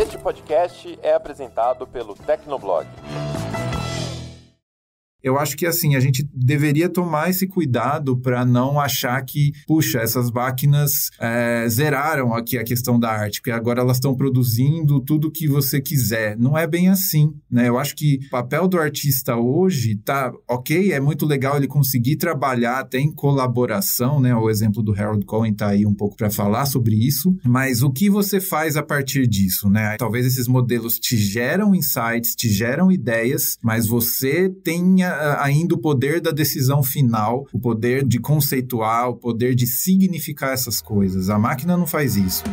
Este podcast é apresentado pelo Tecnoblog. Eu acho que, assim, a gente deveria tomar esse cuidado para não achar que, puxa, essas máquinas zeraram aqui a questão da arte, porque agora elas estão produzindo tudo que você quiser. Não é bem assim, né? Eu acho que o papel do artista hoje tá ok, é muito legal ele conseguir trabalhar até em colaboração, né? O exemplo do Harold Cohen tá aí um pouco para falar sobre isso, mas o que você faz a partir disso, né? Talvez esses modelos te geram insights, te geram ideias, mas você tenha ainda o poder da decisão final, o poder de conceituar, o poder de significar essas coisas. A máquina não faz isso.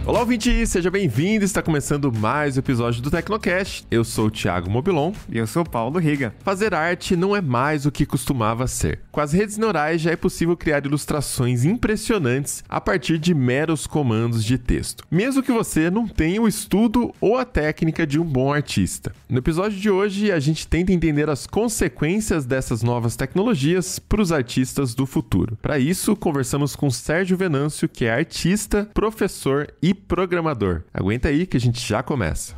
Olá, ouvinte! Seja bem-vindo! Está começando mais um episódio do Tecnocast. Eu sou o Thiago Mobilon. E eu sou o Paulo Riga. Fazer arte não é mais o que costumava ser. Com as redes neurais já é possível criar ilustrações impressionantes a partir de meros comandos de texto, mesmo que você não tenha o estudo ou a técnica de um bom artista. No episódio de hoje, a gente tenta entender as consequências dessas novas tecnologias para os artistas do futuro. Para isso, conversamos com Sérgio Venâncio, que é artista, professor e programador. Aguenta aí que a gente já começa.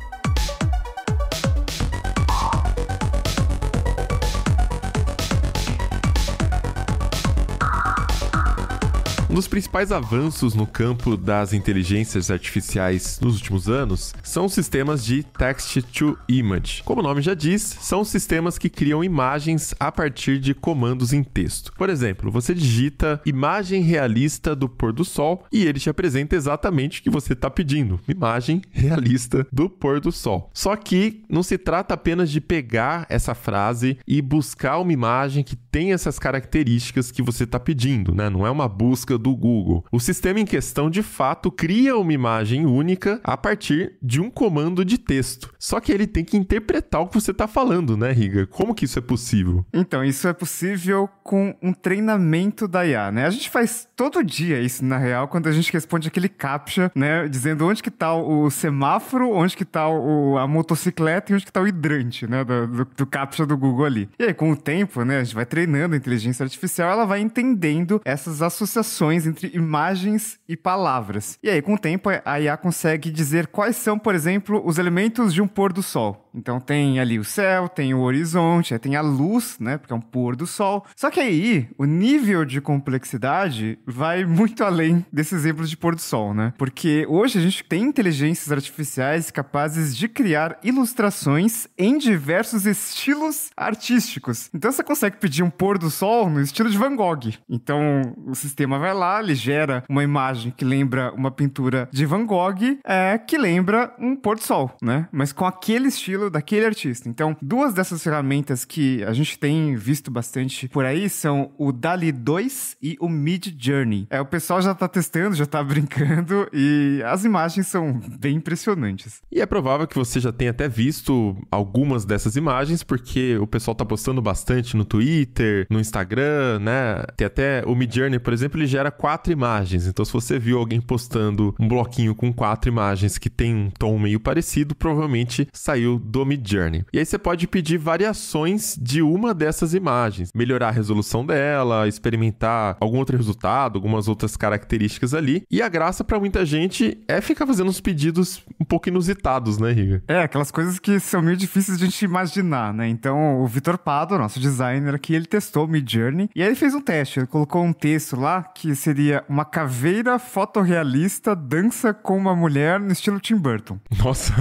Um dos principais avanços no campo das inteligências artificiais nos últimos anos são os sistemas de text-to-image. Como o nome já diz, são sistemas que criam imagens a partir de comandos em texto. Por exemplo, você digita imagem realista do pôr do sol e ele te apresenta exatamente o que você está pedindo. Imagem realista do pôr do sol. Só que não se trata apenas de pegar essa frase e buscar uma imagem que tem essas características que você está pedindo, né? Não é uma busca do Google. O sistema em questão, de fato, cria uma imagem única a partir de um comando de texto. Só que ele tem que interpretar o que você está falando, né, Riga? Como que isso é possível? Então, isso é possível com um treinamento da IA, né? A gente faz todo dia isso, na real, quando a gente responde aquele CAPTCHA, né? Dizendo onde que tá o semáforo, onde que tá a motocicleta e onde que tá o hidrante, né? Do CAPTCHA do Google ali. E aí, com o tempo, né? A gente vai treinando a inteligência artificial, ela vai entendendo essas associações entre imagens e palavras. E aí, com o tempo, a IA consegue dizer quais são, por exemplo, os elementos de um pôr do sol. Então, tem ali o céu, tem o horizonte, tem a luz, né? Porque é um pôr do sol. Só que aí, o nível de complexidade vai muito além desses exemplos de pôr do sol, né? Porque hoje a gente tem inteligências artificiais capazes de criar ilustrações em diversos estilos artísticos. Então, você consegue pedir um pôr do sol no estilo de Van Gogh. Então, o sistema vai lá, ele gera uma imagem que lembra uma pintura de Van Gogh, que lembra um pôr do sol, né? Mas com aquele estilo daquele artista. Então, duas dessas ferramentas que a gente tem visto bastante por aí são o DALL-E 2 e o Midjourney. O pessoal já tá testando, já tá brincando e as imagens são bem impressionantes. E é provável que você já tenha até visto algumas dessas imagens, porque o pessoal tá postando bastante no Twitter, no Instagram, né? Tem até o Midjourney, por exemplo, ele gera 4 imagens. Então, se você viu alguém postando um bloquinho com 4 imagens que tem um tom meio parecido, provavelmente saiu do Midjourney. E aí você pode pedir variações de uma dessas imagens, melhorar a resolução dela, experimentar algum outro resultado, algumas outras características ali. E a graça pra muita gente é ficar fazendo uns pedidos um pouco inusitados, né, Riga? Aquelas coisas que são meio difíceis de a gente imaginar, né? Então, o Vitor Pado, nosso designer aqui, ele testou o Midjourney e aí ele fez um teste. Ele colocou um texto lá que seria uma caveira fotorrealista dança com uma mulher no estilo Tim Burton. Nossa!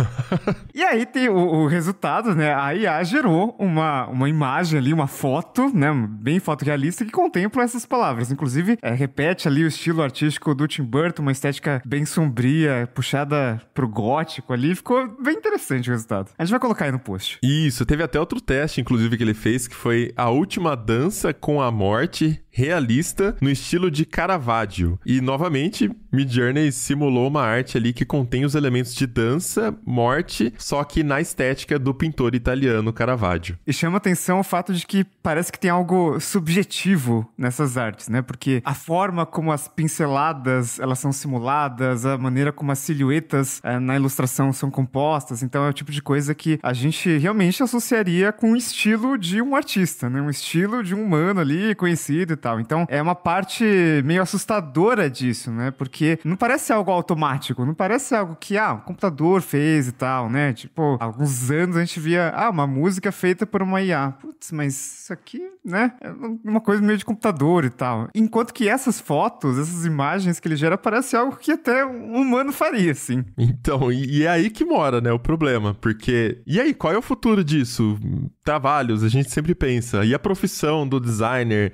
E aí tem o resultado, né? A IA gerou uma imagem ali, uma foto, né? Bem fotorrealista que contempla essas palavras. Inclusive, repete ali o estilo artístico do Tim Burton, uma estética bem sombria, puxada pro gótico ali. Ficou bem interessante o resultado. A gente vai colocar aí no post. Isso, teve até outro teste, inclusive, que ele fez, que foi a última dança com a morte realista no estilo de Caravaggio. E, novamente, Midjourney simulou uma arte ali que contém os elementos de dança, morte, só que na estética do pintor italiano Caravaggio. E chama atenção o fato de que parece que tem algo subjetivo nessas artes, né? Porque a forma como as pinceladas, elas são simuladas, a maneira como as silhuetas na ilustração são compostas, então é o tipo de coisa que a gente realmente associaria com o estilo de um artista, né? Um estilo de um humano ali, conhecido e tal. Então, é uma parte meio assustadora disso, né? Porque não parece algo automático, não parece algo que, o computador fez e tal, né? Tipo, há alguns anos a gente via, uma música feita por uma IA. Putz, mas isso aqui, né? É uma coisa meio de computador e tal. Enquanto que essas fotos, essas imagens que ele gera, parece algo que até um humano faria, assim. Então, e é aí que mora, né, o problema. Porque, e aí, qual é o futuro disso? Trabalhos, a gente sempre pensa. E a profissão do designer?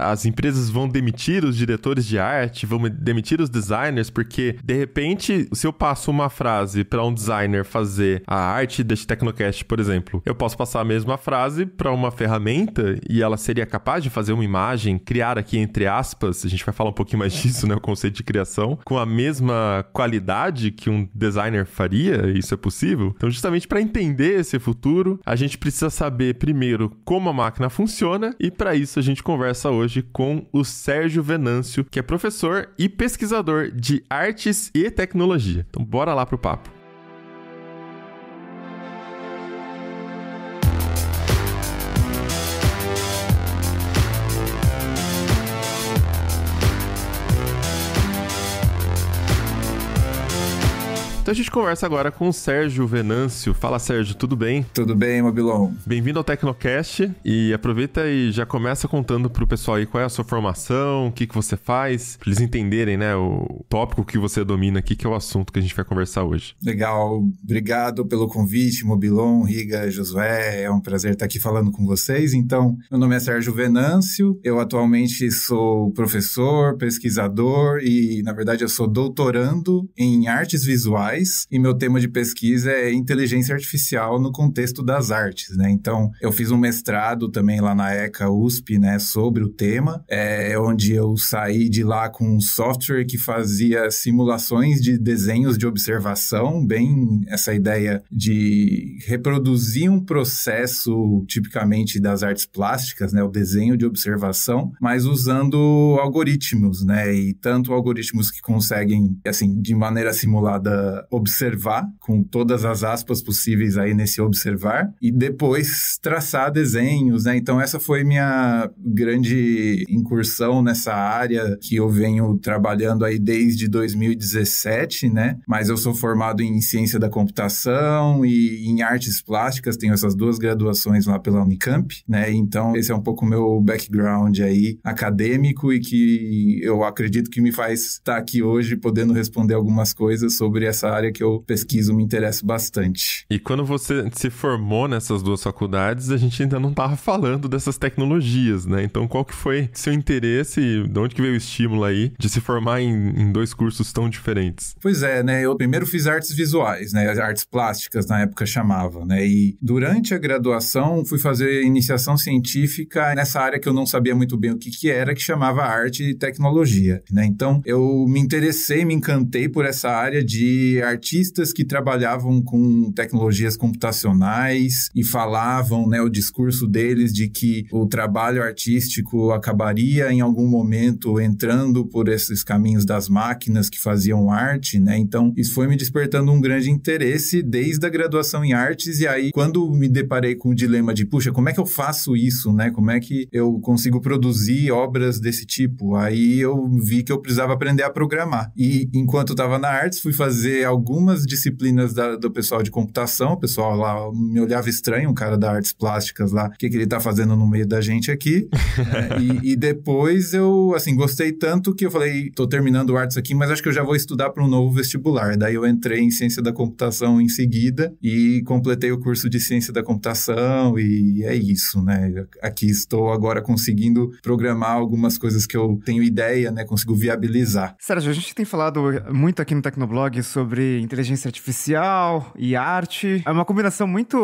As empresas vão demitir os diretores de arte? Vão demitir os designers? Porque, de repente, se eu passo uma frase para um designer fazer a arte deste Tecnocast, por exemplo, eu posso passar a mesma frase para uma ferramenta e ela seria capaz de fazer uma imagem, criar aqui entre aspas, a gente vai falar um pouquinho mais disso, né, o conceito de criação, com a mesma qualidade que um designer faria? Isso é possível? Então, justamente para entender esse futuro, a gente precisa saber primeiro como a máquina funciona e para isso a gente conversa hoje com o Sérgio Venâncio, que é professor e pesquisador de artes e tecnologia. Então, bora lá pro papo. Então a gente conversa agora com o Sérgio Venâncio. Fala, Sérgio, tudo bem? Tudo bem, Mobilon. Bem-vindo ao Tecnocast e aproveita e já começa contando pro pessoal aí qual é a sua formação, o que você faz, pra eles entenderem, né, o tópico que você domina aqui, que é o assunto que a gente vai conversar hoje. Legal, obrigado pelo convite, Mobilon, Riga, Josué, é um prazer estar aqui falando com vocês. Então, meu nome é Sérgio Venâncio, eu atualmente sou professor, pesquisador e, na verdade, eu sou doutorando em artes visuais. E meu tema de pesquisa é inteligência artificial no contexto das artes, né? Então, eu fiz um mestrado também lá na ECA USP, né, sobre o tema, onde eu saí de lá com um software que fazia simulações de desenhos de observação, bem essa ideia de reproduzir um processo tipicamente das artes plásticas, né, o desenho de observação, mas usando algoritmos, né, e tanto algoritmos que conseguem, assim, de maneira simulada observar, com todas as aspas possíveis aí nesse observar, e depois traçar desenhos, né? Então essa foi minha grande incursão nessa área que eu venho trabalhando aí desde 2017, né? Mas eu sou formado em ciência da computação e em artes plásticas, tenho essas duas graduações lá pela Unicamp, né? Então esse é um pouco o meu background aí acadêmico e que eu acredito que me faz estar aqui hoje podendo responder algumas coisas sobre essa área que eu pesquiso, me interessa bastante. E quando você se formou nessas duas faculdades, a gente ainda não estava falando dessas tecnologias, né? Então, qual que foi seu interesse e de onde que veio o estímulo aí de se formar em dois cursos tão diferentes? Pois é, né? Eu primeiro fiz artes visuais, né? Artes plásticas, na época chamava, né? E durante a graduação, fui fazer iniciação científica nessa área que eu não sabia muito bem o que era, que chamava arte e tecnologia, né? Então, eu me interessei, me encantei por essa área de artistas que trabalhavam com tecnologias computacionais e falavam, né, o discurso deles de que o trabalho artístico acabaria em algum momento entrando por esses caminhos das máquinas que faziam arte, né? Então, isso foi me despertando um grande interesse desde a graduação em artes e aí, quando me deparei com o dilema de, puxa, como é que eu faço isso, né? Como é que eu consigo produzir obras desse tipo? Aí eu vi que eu precisava aprender a programar. E enquanto eu estava na artes, fui fazer algumas disciplinas do pessoal de computação, o pessoal lá me olhava estranho, um cara da artes plásticas lá, o que ele tá fazendo no meio da gente aqui? E depois eu, assim, gostei tanto que eu falei, tô terminando artes aqui, mas acho que eu já vou estudar para um novo vestibular. Daí eu entrei em ciência da computação em seguida e completei o curso de ciência da computação e é isso, né? Aqui estou agora conseguindo programar algumas coisas que eu tenho ideia, né? Consigo viabilizar. Sérgio, a gente tem falado muito aqui no Tecnoblog sobre sobre inteligência artificial e arte. É uma combinação muito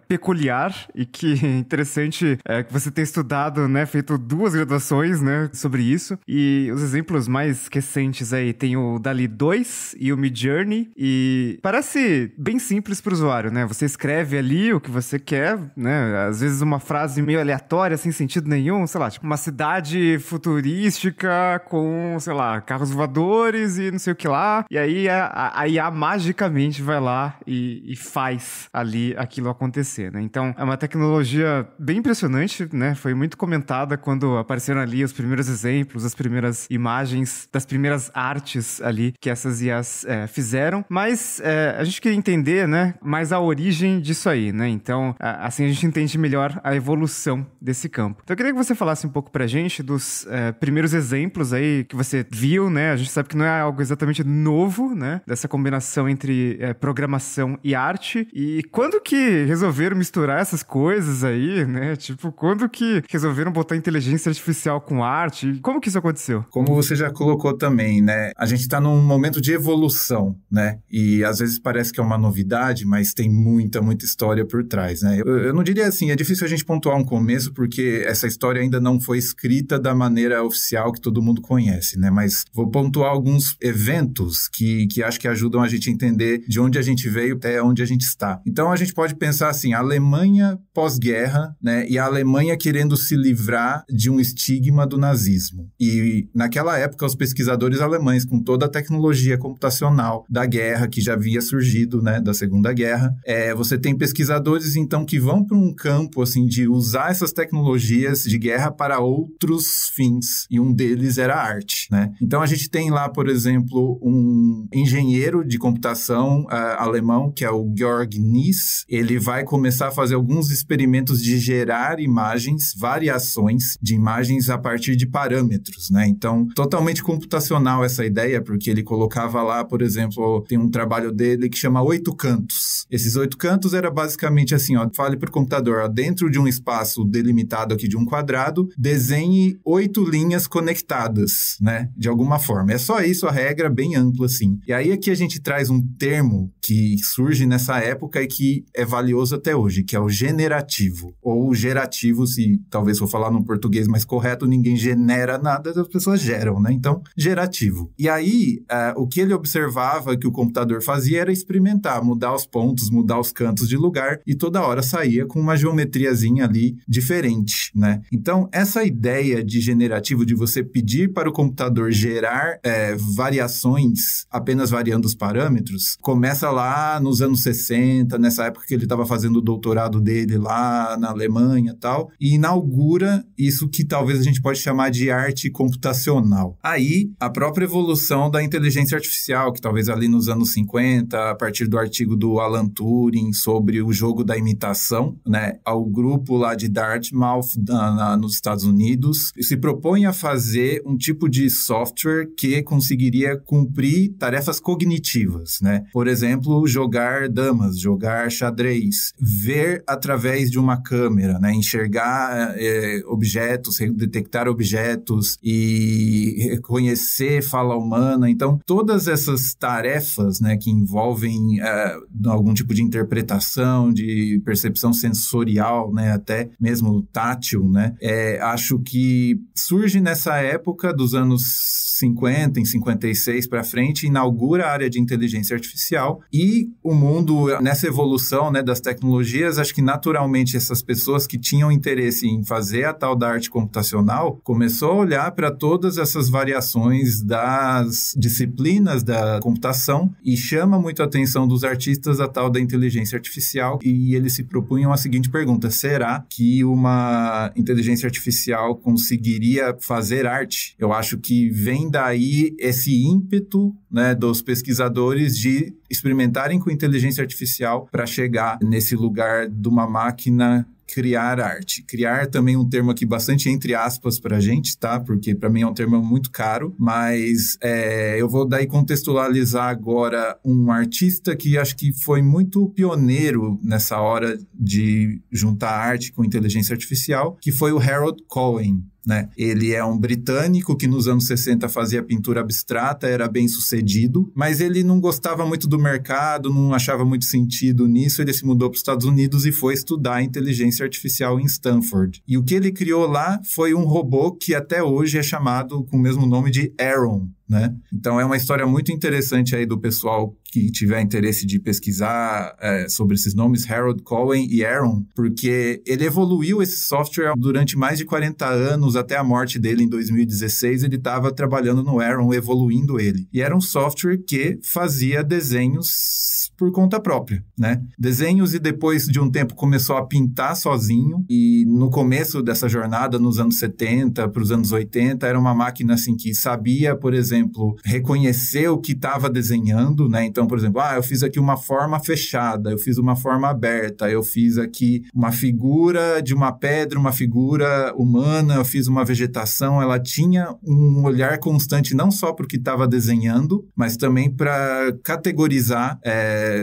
peculiar e que é interessante que você tenha estudado, né, feito 2 graduações, né, sobre isso. E os exemplos mais recentes aí tem o DALL-E 2 e o Midjourney, e parece bem simples para o usuário, né? Você escreve ali o que você quer, né? Às vezes uma frase meio aleatória, sem sentido nenhum, sei lá, tipo uma cidade futurística com, sei lá, carros voadores e não sei o que lá. E aí a IA magicamente vai lá e faz ali aquilo acontecer, né? Então é uma tecnologia bem impressionante, né? Foi muito comentada quando apareceram ali os primeiros exemplos, as primeiras imagens das primeiras artes ali que essas IAs fizeram. Mas a gente queria entender, né, mais a origem disso aí, né? Então, assim a gente entende melhor a evolução desse campo. Então eu queria que você falasse um pouco pra gente dos primeiros exemplos aí que você viu, né? A gente sabe que não é algo exatamente novo, né? Dessa combinação entre programação e arte. E quando que resolveram misturar essas coisas aí, né? Tipo, quando que resolveram botar inteligência artificial com arte? Como que isso aconteceu? Como você já colocou também, né? A gente tá num momento de evolução, né? E às vezes parece que é uma novidade, mas tem muita história por trás, né? Eu não diria assim, é difícil a gente pontuar um começo, porque essa história ainda não foi escrita da maneira oficial que todo mundo conhece, né? Mas vou pontuar alguns eventos que acho que ajudam a gente a entender de onde a gente veio até onde a gente está. Então a gente pode pensar assim, a Alemanha pós-guerra, né? E a Alemanha querendo se livrar de um estigma do nazismo. E naquela época, os pesquisadores alemães, com toda a tecnologia computacional da guerra que já havia surgido, né? Da Segunda Guerra, você tem pesquisadores, então, que vão para um campo, assim, de usar essas tecnologias de guerra para outros fins. E um deles era a arte, né? Então, a gente tem lá, por exemplo, um engenheiro de computação alemão, que é o Georg Nies. Ele vai começar a fazer alguns experimentos de gerar imagens, variações de imagens a partir de parâmetros, né? Então, totalmente computacional essa ideia, porque ele colocava lá, por exemplo, tem um trabalho dele que chama 8 cantos. Esses 8 cantos era basicamente assim, ó, fale para o computador, ó, dentro de um espaço delimitado aqui de um quadrado, desenhe 8 linhas conectadas, né? De alguma forma. É só isso, a regra bem ampla, assim. E aí aqui a gente traz um termo que surge nessa época e que é valioso até hoje, que é o generativo. Ou gerativo, se talvez for falar num português mais correto, ninguém genera nada, as pessoas geram, né? Então, gerativo. E aí, o que ele observava que o computador fazia era experimentar, mudar os pontos, mudar os cantos de lugar, e toda hora saía com uma geometriazinha ali diferente, né? Então, essa ideia de generativo, de você pedir para o computador gerar variações, apenas variando os parâmetros, começa lá nos anos 60, nessa época que ele estava fazendo o doutorado dele lá na Alemanha e tal, e inaugura isso que talvez a gente pode chamar de arte computacional. Aí, a própria evolução da inteligência artificial, que talvez ali nos anos 50, a partir do artigo do Alan Turing sobre o jogo da imitação, né, ao grupo lá de Dartmouth nos Estados Unidos, se propõe a fazer um tipo de software que conseguiria cumprir tarefas cognitivas, né? Por exemplo, jogar damas, jogar xadrez, ver através de uma câmera, né? Enxergar objetos, detectar objetos e reconhecer fala humana. Então, todas essas tarefas, né, que envolvem algum tipo de interpretação, de percepção sensorial, né, até mesmo tátil, né, acho que surge nessa época dos anos 50, em 56 para frente, inaugura a área de inteligência artificial e o mundo, nessa evolução, né, das tecnologias, acho que naturalmente essas pessoas que tinham interesse em fazer a tal da arte computacional começou a olhar para todas essas variações das disciplinas da computação e chama muito a atenção dos artistas a tal da inteligência artificial, e eles se propunham a seguinte pergunta: será que uma inteligência artificial conseguiria fazer arte? Eu acho que vem daí esse ímpeto, né, dos pesquisadores de experimentarem com inteligência artificial para chegar nesse lugar de uma máquina criar arte. Criar também um termo aqui bastante entre aspas pra gente, tá? Porque pra mim é um termo muito caro, mas eu vou daí contextualizar agora um artista que acho que foi muito pioneiro nessa hora de juntar arte com inteligência artificial, que foi o Harold Cohen. Né? Ele é um britânico que nos anos 60 fazia pintura abstrata, era bem sucedido, mas ele não gostava muito do mercado, não achava muito sentido nisso, ele se mudou para os Estados Unidos e foi estudar inteligência artificial em Stanford. E o que ele criou lá foi um robô que até hoje é chamado com o mesmo nome de Aaron. Né? Então é uma história muito interessante aí do pessoal que tiver interesse de pesquisar sobre esses nomes, Harold Cohen e Aaron, porque ele evoluiu esse software durante mais de 40 anos, até a morte dele em 2016, ele estava trabalhando no Aaron, evoluindo ele. E era um software que fazia desenhos por conta própria, né? Desenhos, e depois de um tempo começou a pintar sozinho, e no começo dessa jornada, nos anos 70 para os anos 80, era uma máquina assim que sabia, por exemplo, reconhecer o que estava desenhando, né? Então, por exemplo, eu fiz aqui uma forma fechada, eu fiz uma forma aberta, eu fiz aqui uma figura de uma pedra, uma figura humana, eu fiz uma vegetação. Ela tinha um olhar constante não só para o que estava desenhando, mas também para categorizar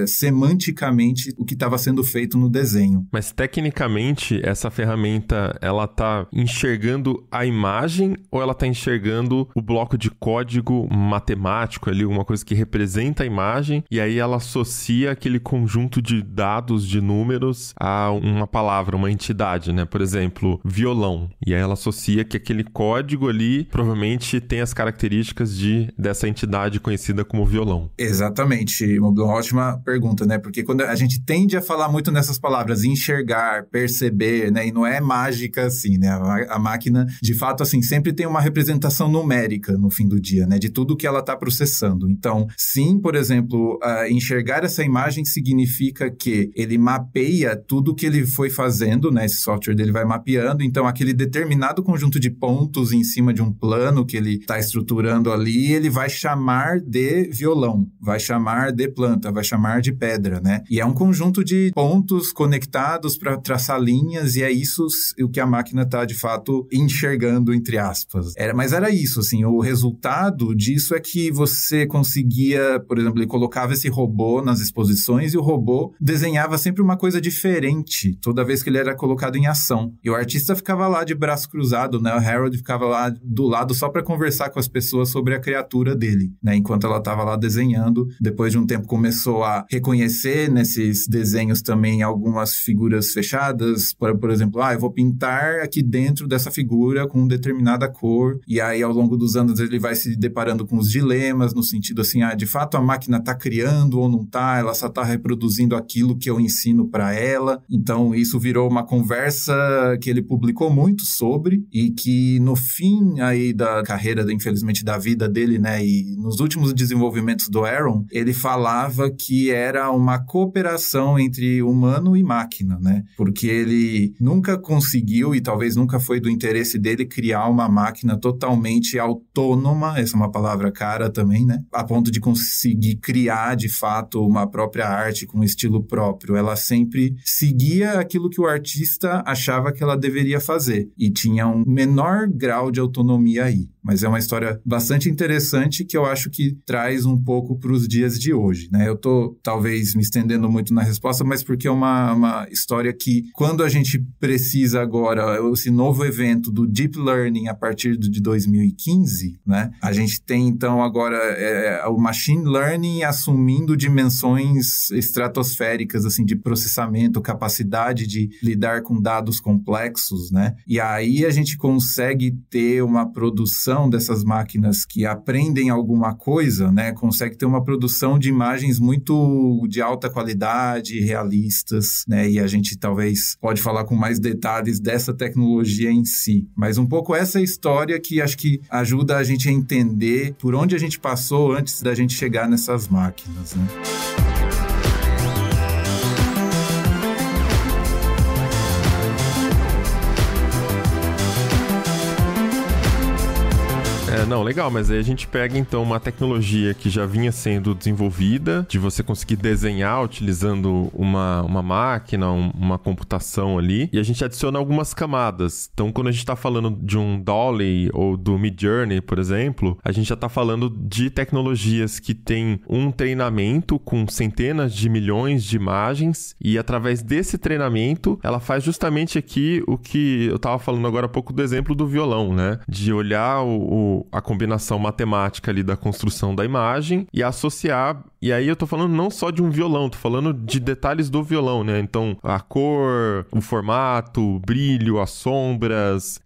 semanticamente o que estava sendo feito no desenho. Mas tecnicamente essa ferramenta, ela tá enxergando a imagem ou ela tá enxergando o bloco de código matemático ali, alguma coisa que representa a imagem, e aí ela associa aquele conjunto de dados, de números a uma palavra, uma entidade, né? Por exemplo, violão. E aí ela associa que aquele código ali provavelmente tem as características dessa entidade conhecida como violão. Exatamente. Uma ótima pergunta, né? Porque quando a gente tende a falar muito nessas palavras, enxergar, perceber, né? E não é mágica assim, né? A máquina, de fato, assim, sempre tem uma representação numérica no fim do dia, né? De tudo que ela está processando. Então, sim, por exemplo, enxergar essa imagem significa que ele mapeia tudo que ele foi fazendo, né? Esse software dele vai mapeando. Então, aquele determinado conjunto de pontos em cima de um plano que ele está estruturando ali, ele vai chamar de violão, vai chamar de planta, vai chamar de pedra, né? E é um conjunto de pontos conectados para traçar linhas, e é isso o que a máquina está, de fato, enxergando, entre aspas. Mas era isso, assim, o resultado disso é que você conseguia, por exemplo, ele colocava esse robô nas exposições e o robô desenhava sempre uma coisa diferente toda vez que ele era colocado em ação. E o artista ficava lá de braço cruzado, né? O Harold ficava lá do lado só para conversar com as pessoas sobre a criatura dele, né? Enquanto ela estava lá desenhando. Depois de um tempo começou a reconhecer nesses desenhos também algumas figuras fechadas. Por exemplo, eu vou pintar aqui dentro dessa figura com determinada cor. E aí, ao longo dos anos, ele vai se deparando com os dilemas, no sentido assim, de fato a máquina está criando ou não está, ela só está reproduzindo aquilo que eu ensino para ela. Então, isso virou uma conversa que ele publicou muito sobre, e que no fim aí da carreira, infelizmente, da vida dele, né, e nos últimos desenvolvimentos do Aaron, ele falava que era uma cooperação entre humano e máquina, né, porque ele nunca conseguiu, e talvez nunca foi do interesse dele, criar uma máquina totalmente autônoma, essa é uma palavra cara também, né, a ponto de conseguir criar, de fato, uma própria arte com um estilo próprio. Ela sempre seguia aquilo que o artista achava que ela deveria fazer, e tinha um menor grau de autonomia aí. Mas é uma história bastante interessante que eu acho que traz um pouco para os dias de hoje, né? Eu tô, talvez, me estendendo muito na resposta, mas porque é uma história que, quando a gente precisa agora, esse novo evento do Deep Learning a partir de 2015, né? A gente tem, então, agora o Machine Learning assumindo dimensões estratosféricas, assim, de processamento, capacidade de lidar com dados complexos, né? E aí a gente consegue ter uma produção dessas máquinas que aprendem alguma coisa, né? Consegue ter uma produção de imagens muito de alta qualidade, realistas, né? E a gente talvez pode falar com mais detalhes dessa tecnologia em si. Mas um pouco essa história que acho que ajuda a gente a entender por onde a gente passou antes da gente chegar nessas máquinas, né? Não, legal, mas aí a gente pega então uma tecnologia que já vinha sendo desenvolvida, de você conseguir desenhar utilizando uma máquina, uma computação ali, e a gente adiciona algumas camadas. Então, quando a gente tá falando de um DALL-E ou do Midjourney, por exemplo, a gente já tá falando de tecnologias que tem um treinamento com centenas de milhões de imagens, e através desse treinamento, ela faz justamente aqui o que eu tava falando agora há pouco do exemplo do violão, né? De olhar a combinação matemática ali da construção da imagem e associar. E aí eu tô falando não só de um violão, tô falando de detalhes do violão, né? Então, a cor, o formato, o brilho, as sombras,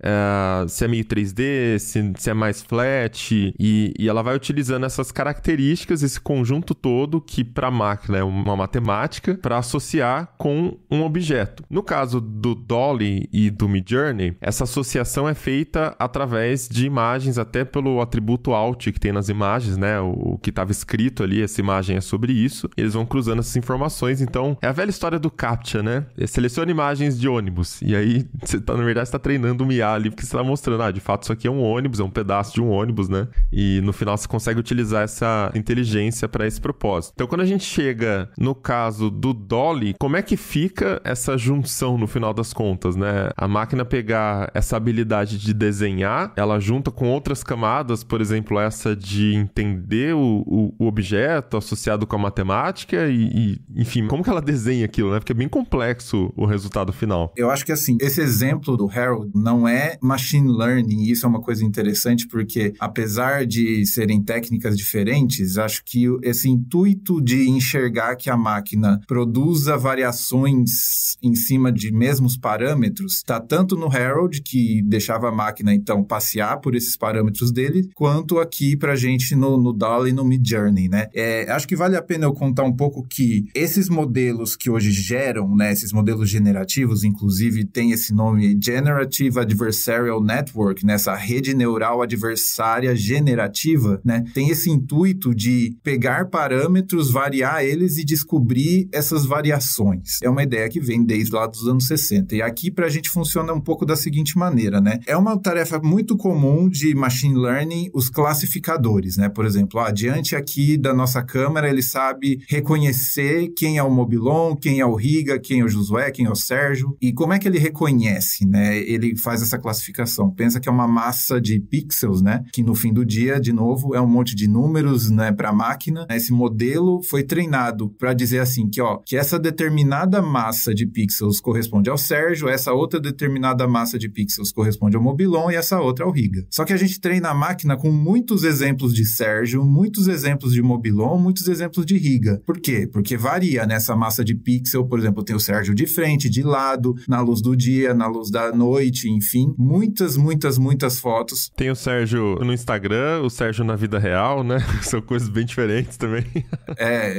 se é meio 3D, se é mais flat, e ela vai utilizando essas características, esse conjunto todo, que pra máquina é uma matemática, para associar com um objeto. No caso do DALL-E e do Midjourney, essa associação é feita através de imagens, até pelo atributo alt que tem nas imagens, né? O que estava escrito ali, essa imagem é sobre isso. Eles vão cruzando essas informações. Então, é a velha história do CAPTCHA, né? Seleciona imagens de ônibus. E aí, na verdade, você tá treinando um IA ali, porque você tá mostrando, de fato, isso aqui é um ônibus, é um pedaço de um ônibus, né? E no final você consegue utilizar essa inteligência para esse propósito. Então, quando a gente chega no caso do DALL-E, como é que fica essa junção no final das contas, né? A máquina pegar essa habilidade de desenhar, ela junta com outras camadas, por exemplo, essa de entender o objeto associado com a matemática e, enfim, como que ela desenha aquilo, né? Porque é bem complexo o resultado final. Eu acho que, assim, esse exemplo do Harold não é machine learning, e isso é uma coisa interessante, porque apesar de serem técnicas diferentes, acho que esse intuito de enxergar que a máquina produza variações em cima de mesmos parâmetros está tanto no Harold, que deixava a máquina, então, passear por esses parâmetros dele, quanto aqui pra gente no DALL-E e no Midjourney, né? Acho que vale a pena eu contar um pouco que esses modelos que hoje geram, né, esses modelos generativos, inclusive tem esse nome Generative Adversarial Network, né, essa rede neural adversária generativa, né, tem esse intuito de pegar parâmetros, variar eles e descobrir essas variações. É uma ideia que vem desde lá dos anos 60. E aqui pra gente funciona um pouco da seguinte maneira, né? É uma tarefa muito comum de machine learning, os classificadores, né? Por exemplo, diante aqui da nossa câmera, ele sabe reconhecer quem é o Mobilon, quem é o Riga, quem é o Josué, quem é o Sérgio. E como é que ele reconhece, né? Ele faz essa classificação. Pensa que é uma massa de pixels, né? Que no fim do dia, de novo, é um monte de números, né, para a máquina. Esse modelo foi treinado para dizer assim que essa determinada massa de pixels corresponde ao Sérgio, essa outra determinada massa de pixels corresponde ao Mobilon e essa outra ao Riga. Só que a gente treina a máquina com muitos exemplos de Sérgio, muitos exemplos de Mobilon, muitos exemplos de Riga. Por quê? Porque varia nessa massa de pixel, por exemplo, tem o Sérgio de frente, de lado, na luz do dia, na luz da noite, enfim, muitas fotos. Tem o Sérgio no Instagram, o Sérgio na vida real, né? São coisas bem diferentes também.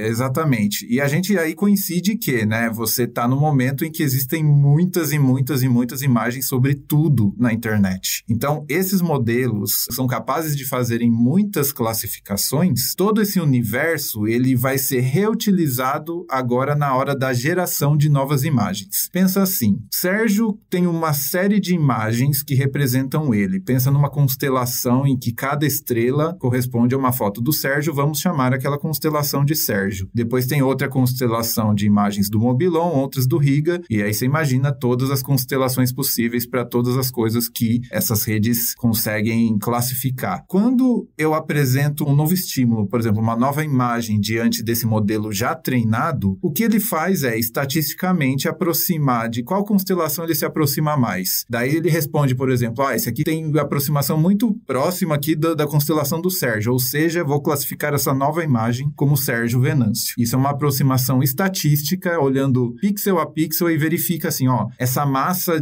Exatamente. E a gente aí coincide que, né, você tá no momento em que existem muitas imagens sobre tudo na internet. Então, esses modelos são capazes de fazerem muitas classificações. Todo esse universo, ele vai ser reutilizado agora na hora da geração de novas imagens. Pensa assim, Sérgio tem uma série de imagens que representam ele. Pensa numa constelação em que cada estrela corresponde a uma foto do Sérgio, vamos chamar aquela constelação de Sérgio. Depois tem outra constelação de imagens do Mobilon, outras do Riga, e aí você imagina todas as constelações possíveis para todas as coisas que essas redes conseguem classificar. Quando eu apresento um novo estímulo, por exemplo, uma nova imagem diante desse modelo já treinado, o que ele faz é, estatisticamente, aproximar de qual constelação ele se aproxima mais. Daí ele responde, por exemplo, esse aqui tem aproximação muito próxima aqui da constelação do Sérgio, ou seja, vou classificar essa nova imagem como Sérgio Venâncio. Isso é uma aproximação estatística, olhando pixel a pixel e verifica assim, essa massa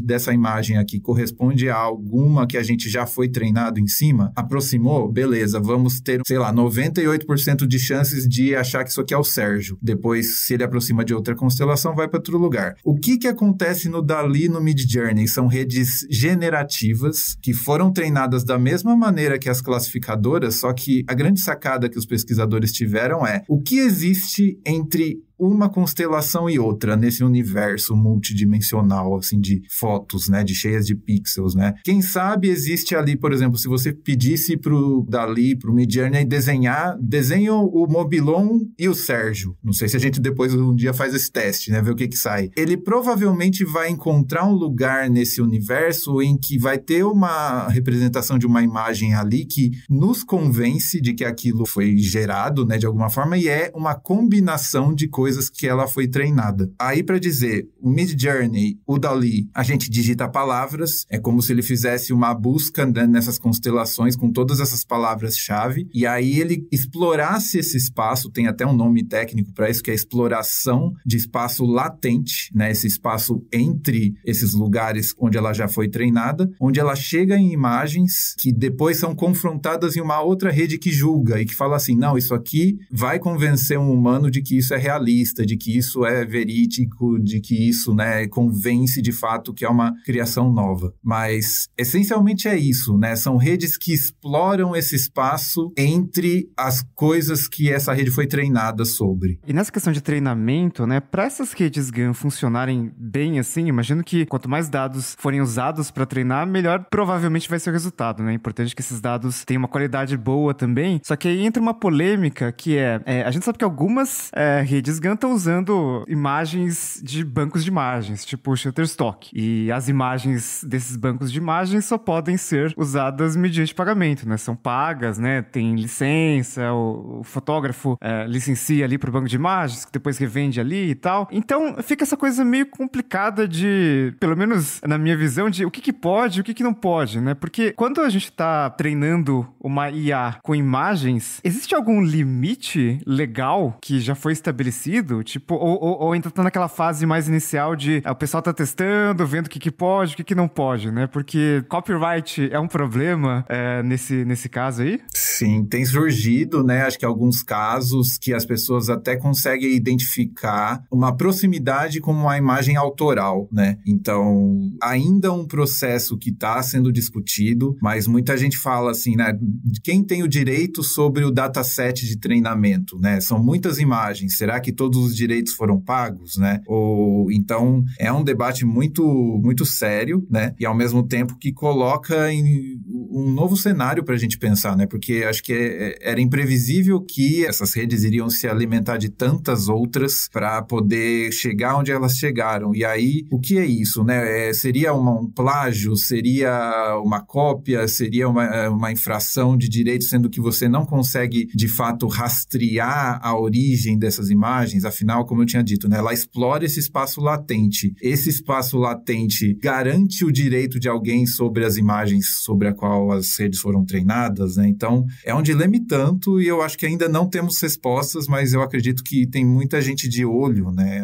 dessa imagem aqui corresponde a alguma que a gente já foi treinado em cima? Aproximou? Beleza, vamos ter, 98% de chances de achar que isso aqui é o Sérgio. Depois, se ele aproxima de outra constelação, vai para outro lugar. O que acontece no DALL-E e no Midjourney? São redes generativas que foram treinadas da mesma maneira que as classificadoras, só que a grande sacada que os pesquisadores tiveram é o que existe entre uma constelação e outra nesse universo multidimensional, assim, de fotos, né, de cheias de pixels, né? Quem sabe existe ali, por exemplo, se você pedisse pro Dali, pro Midjourney desenha o Mobilon e o Sérgio. Não sei se a gente depois um dia faz esse teste, né, ver o que sai. Ele provavelmente vai encontrar um lugar nesse universo em que vai ter uma representação de uma imagem ali que nos convence de que aquilo foi gerado, né, de alguma forma, e é uma combinação de coisas que ela foi treinada. Aí, para dizer, o Midjourney, o Dali, a gente digita palavras, é como se ele fizesse uma busca, né, nessas constelações com todas essas palavras-chave, e aí ele explorasse esse espaço, tem até um nome técnico para isso, que é exploração de espaço latente, né, esse espaço entre esses lugares onde ela já foi treinada, onde ela chega em imagens que depois são confrontadas em uma outra rede que julga e que fala assim, não, isso aqui vai convencer um humano de que isso é realista, de que isso é verídico, de que isso, né, convence de fato que é uma criação nova. Mas, essencialmente é isso, né? São redes que exploram esse espaço entre as coisas que essa rede foi treinada sobre. E nessa questão de treinamento, né, para essas redes GAN funcionarem bem assim, imagino que quanto mais dados forem usados para treinar, melhor provavelmente vai ser o resultado, né? É importante que esses dados tenham uma qualidade boa também. Só que aí entra uma polêmica que a gente sabe que algumas redes GAN estão usando imagens de bancos de imagens, tipo Shutterstock. E as imagens desses bancos de imagens só podem ser usadas mediante pagamento, né? São pagas, né? Tem licença, o fotógrafo licencia ali pro banco de imagens, que depois revende ali e tal. Então, fica essa coisa meio complicada de, pelo menos na minha visão, de o que pode e o que não pode, né? Porque quando a gente tá treinando uma IA com imagens, existe algum limite legal que já foi estabelecido? Tipo, ou ainda tá naquela fase mais inicial de o pessoal tá testando, vendo o que pode, o que não pode, né? Porque copyright é um problema nesse caso aí? Sim, tem surgido, né? Acho que alguns casos que as pessoas até conseguem identificar uma proximidade com uma imagem autoral, né? Então, ainda um processo que está sendo discutido, mas muita gente fala assim, né? Quem tem o direito sobre o dataset de treinamento, né? São muitas imagens, será que todos os direitos foram pagos, né? Ou então é um debate muito, muito sério, né? E ao mesmo tempo que coloca em um novo cenário para a gente pensar, né? Porque acho que era imprevisível que essas redes iriam se alimentar de tantas outras para poder chegar onde elas chegaram. E aí, o que é isso, né? Seria um plágio? Seria uma cópia? Seria uma infração de direito, sendo que você não consegue, de fato, rastrear a origem dessas imagens? Afinal, como eu tinha dito, né? Ela explora esse espaço latente. Esse espaço latente garante o direito de alguém sobre as imagens sobre a qual as redes foram treinadas, né? Então, é um dilema e tanto, e eu acho que ainda não temos respostas, mas eu acredito que tem muita gente de olho, né?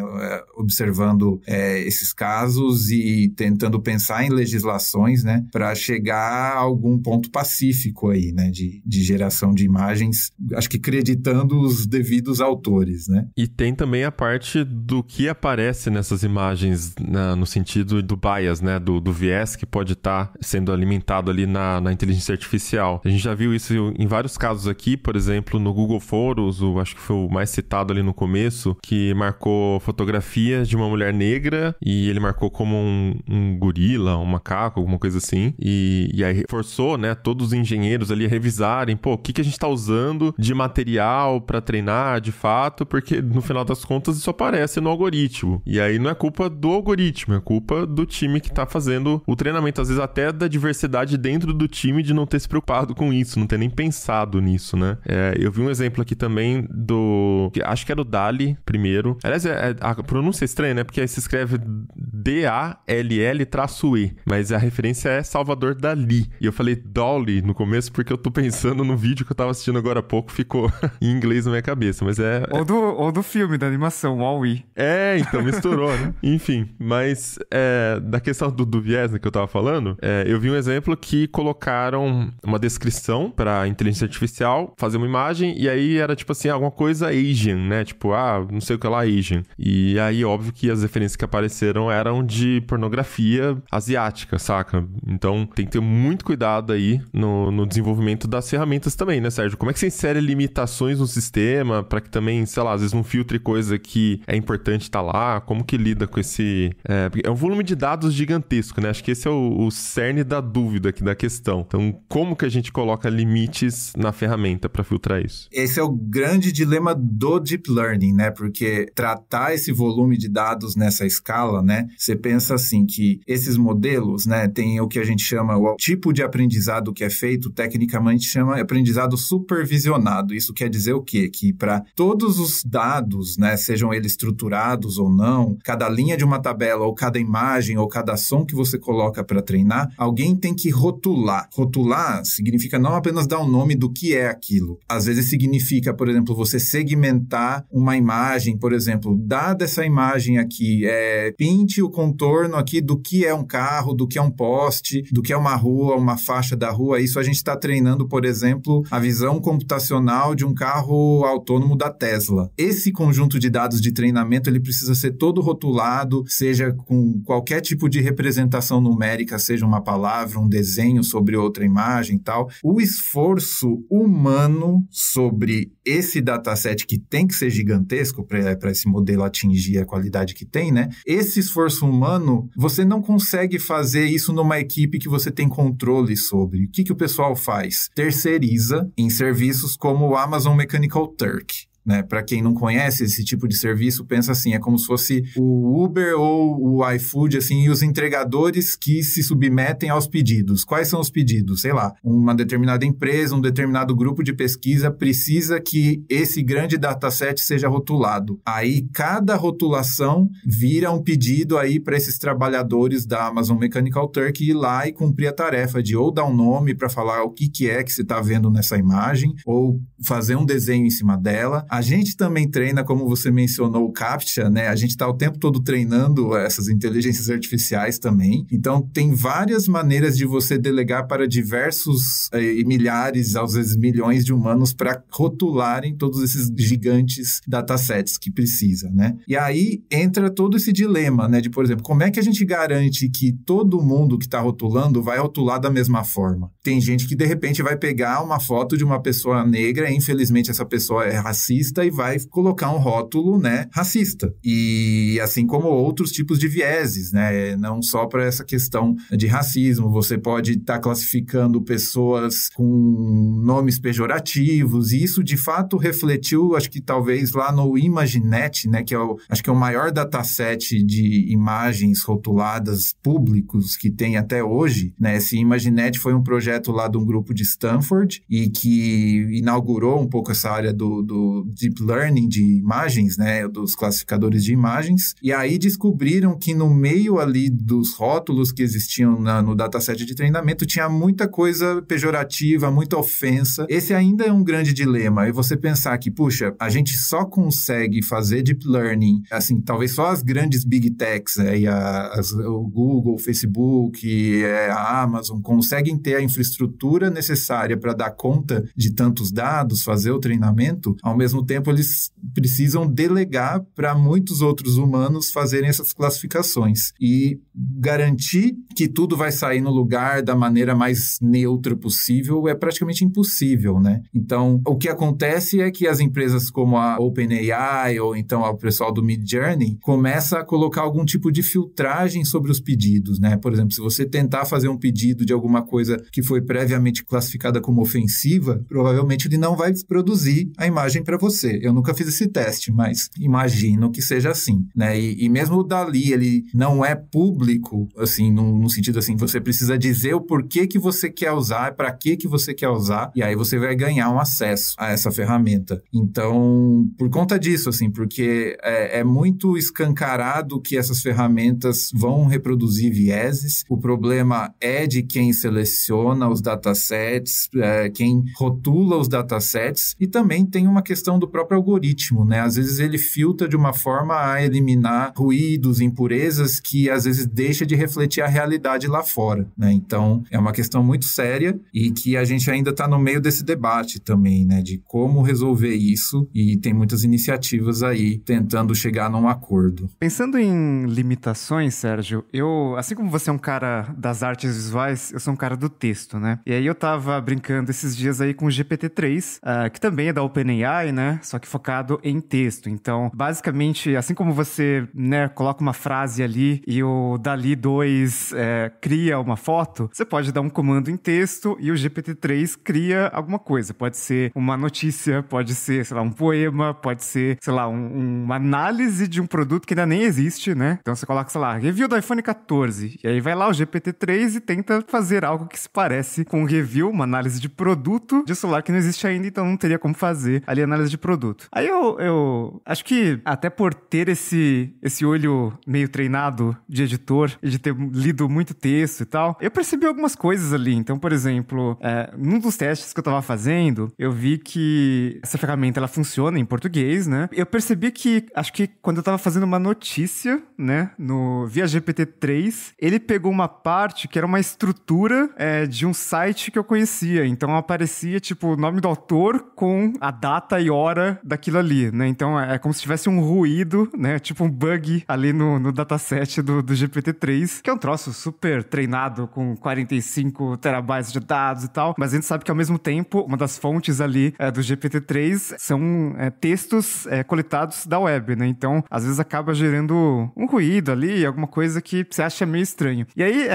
Observando esses casos e tentando pensar em legislações, né? Para chegar a algum ponto pacífico aí, né? De geração de imagens, acho que acreditando os devidos autores, né? E tem também a parte do que aparece nessas imagens, no sentido do bias, né? Do viés que pode estar sendo alimentado ali na inteligência artificial. A gente já viu isso em vários casos aqui, por exemplo, no Google Photos, acho que foi o mais citado ali no começo, que marcou fotografias de uma mulher negra e ele marcou como um gorila, um macaco, alguma coisa assim. E aí forçou, né, todos os engenheiros ali a revisarem, o que a gente tá usando de material para treinar de fato, porque no final das contas isso aparece no algoritmo. E aí não é culpa do algoritmo, é culpa do time que tá fazendo o treinamento, às vezes até da diversidade dentro do time de não ter se preocupado com isso, não ter nem pensado nisso, né? Eu vi um exemplo aqui também acho que era o Dali primeiro. Aliás, a pronúncia é estranha, né? Porque aí se escreve D-A-L-L-E, mas a referência é Salvador Dali. E eu falei Dolly no começo porque eu tô pensando no vídeo que eu tava assistindo agora há pouco, ficou em inglês na minha cabeça, mas Ou do filme, da animação, Wall-E. Então misturou, né? Enfim, mas da questão do viés, né, que eu tava falando, eu vi um exemplo que colocaram uma descrição para inteligência artificial fazer uma imagem, e aí era tipo assim, alguma coisa Asian, né? Tipo, não sei o que lá, Asian. E aí, óbvio que as referências que apareceram eram de pornografia asiática, saca? Então, tem que ter muito cuidado aí no desenvolvimento das ferramentas também, né, Sérgio? Como é que você insere limitações no sistema para que também, sei lá, às vezes não filtre coisa que é importante estar lá? Como que lida com esse... É um volume de dados gigantesco, né? Acho que esse é o cerne da dúvida aqui da questão. Então, como que a gente coloca limites na ferramenta para filtrar isso? Esse é o grande dilema do Deep Learning, né? Porque tratar esse volume de dados nessa escala, né? Você pensa assim que esses modelos, né? Tem o que a gente chama, o tipo de aprendizado que é feito, tecnicamente chama aprendizado supervisionado. Isso quer dizer o quê? Que para todos os dados, né? Sejam eles estruturados ou não, cada linha de uma tabela ou cada imagem ou cada som que você coloca para treinar, alguém tem que rotular. Rotular significa não apenas dar o nome do que é aquilo. Às vezes significa, por exemplo, você segmentar uma imagem, por exemplo, dada essa imagem aqui, pinte o contorno aqui do que é um carro, do que é um poste, do que é uma rua, uma faixa da rua. Isso a gente está treinando, por exemplo, a visão computacional de um carro autônomo da Tesla. Esse conjunto de dados de treinamento, ele precisa ser todo rotulado, seja com qualquer tipo de representação numérica, seja uma palavra, um desenho sobre outra imagem e tal. O esforço humano sobre esse dataset que tem que ser gigantesco para esse modelo atingir a qualidade que tem, né? Esse esforço humano, você não consegue fazer isso numa equipe que você tem controle sobre. O que o pessoal faz? Terceiriza em serviços como o Amazon Mechanical Turk. Né? Para quem não conhece esse tipo de serviço, pensa assim, é como se fosse o Uber ou o iFood, assim, e os entregadores que se submetem aos pedidos. Quais são os pedidos? Sei lá, uma determinada empresa, um determinado grupo de pesquisa precisa que esse grande dataset seja rotulado. Aí, cada rotulação vira um pedido aí para esses trabalhadores da Amazon Mechanical Turk ir lá e cumprir a tarefa de ou dar um nome para falar o que é que você está vendo nessa imagem, ou fazer um desenho em cima dela. A gente também treina, como você mencionou, o CAPTCHA, né? A gente está o tempo todo treinando essas inteligências artificiais também. Então, tem várias maneiras de você delegar para diversos milhares, às vezes milhões de humanos para rotularem todos esses gigantes datasets que precisa, né? E aí entra todo esse dilema, né? De, por exemplo, como é que a gente garante que todo mundo que está rotulando vai rotular da mesma forma? Tem gente que, de repente, vai pegar uma foto de uma pessoa negra, e, infelizmente, essa pessoa é racista, e vai colocar um rótulo, né, racista. E assim como outros tipos de vieses, né, não só para essa questão de racismo, você pode estar classificando pessoas com nomes pejorativos, e isso de fato refletiu, acho que talvez lá no ImageNet, né, que acho que é o maior dataset de imagens rotuladas públicos que tem até hoje, né. Esse ImageNet foi um projeto lá de um grupo de Stanford e que inaugurou um pouco essa área do Deep Learning de imagens, né, dos classificadores de imagens, e aí descobriram que no meio ali dos rótulos que existiam no dataset de treinamento tinha muita coisa pejorativa, muita ofensa. Esse ainda é um grande dilema, e você pensar que, puxa, a gente só consegue fazer Deep Learning, assim, talvez só as grandes Big Techs, o Google, o Facebook, a Amazon, conseguem ter a infraestrutura necessária para dar conta de tantos dados, fazer o treinamento, ao mesmo tempo eles precisam delegar para muitos outros humanos fazerem essas classificações e garantir que tudo vai sair no lugar da maneira mais neutra possível é praticamente impossível, né? Então, o que acontece é que as empresas como a OpenAI ou então o pessoal do Midjourney começa a colocar algum tipo de filtragem sobre os pedidos, né? Por exemplo, se você tentar fazer um pedido de alguma coisa que foi previamente classificada como ofensiva, provavelmente ele não vai produzir a imagem para você. Eu nunca fiz esse teste, mas imagino que seja assim, né? E mesmo o DALL-E, ele não é público, assim, no sentido assim, você precisa dizer o porquê que você quer usar, para que você quer usar, e aí você vai ganhar um acesso a essa ferramenta. Então, por conta disso, assim, porque é muito escancarado que essas ferramentas vão reproduzir vieses, o problema é de quem seleciona os datasets, quem rotula os datasets, e também tem uma questão do próprio algoritmo, né? Às vezes ele filtra de uma forma a eliminar ruídos, impurezas que às vezes deixa de refletir a realidade lá fora, né? Então, é uma questão muito séria e que a gente ainda está no meio desse debate também, né? De como resolver isso, e tem muitas iniciativas aí tentando chegar num acordo. Pensando em limitações, Sérgio, eu, assim como você é um cara das artes visuais, eu sou um cara do texto, né? E aí eu tava brincando esses dias aí com o GPT-3, que também é da OpenAI, né? Só que focado em texto. Então, basicamente, assim como você, né, coloca uma frase ali e o DALL-E 2 cria uma foto, você pode dar um comando em texto e o GPT-3 cria alguma coisa. Pode ser uma notícia, pode ser, sei lá, um poema, pode ser, sei lá, uma análise de um produto que ainda nem existe, né? Então você coloca, sei lá, review do iPhone 14. E aí vai lá o GPT-3 e tenta fazer algo que se parece com um review, uma análise de produto de celular que não existe ainda, então não teria como fazer ali análise de produto. Aí eu acho que até por ter esse olho meio treinado de editor e de ter lido muito texto e tal, eu percebi algumas coisas ali. Então, por exemplo, num dos testes que eu tava fazendo, eu vi que essa ferramenta, ela funciona em português, né? Eu percebi que, acho que quando eu tava fazendo uma notícia, né, via GPT-3, ele pegou uma parte que era uma estrutura de um site que eu conhecia. Então, aparecia, tipo, o nome do autor com a data e hora daquilo ali, né? Então, é como se tivesse um ruído, né? Tipo um bug ali no dataset do GPT-3, que é um troço super treinado com 45 terabytes de dados e tal, mas a gente sabe que, ao mesmo tempo, uma das fontes ali do GPT-3 são textos coletados da web, né? Então, às vezes acaba gerando um ruído ali, alguma coisa que você acha meio estranho. E aí,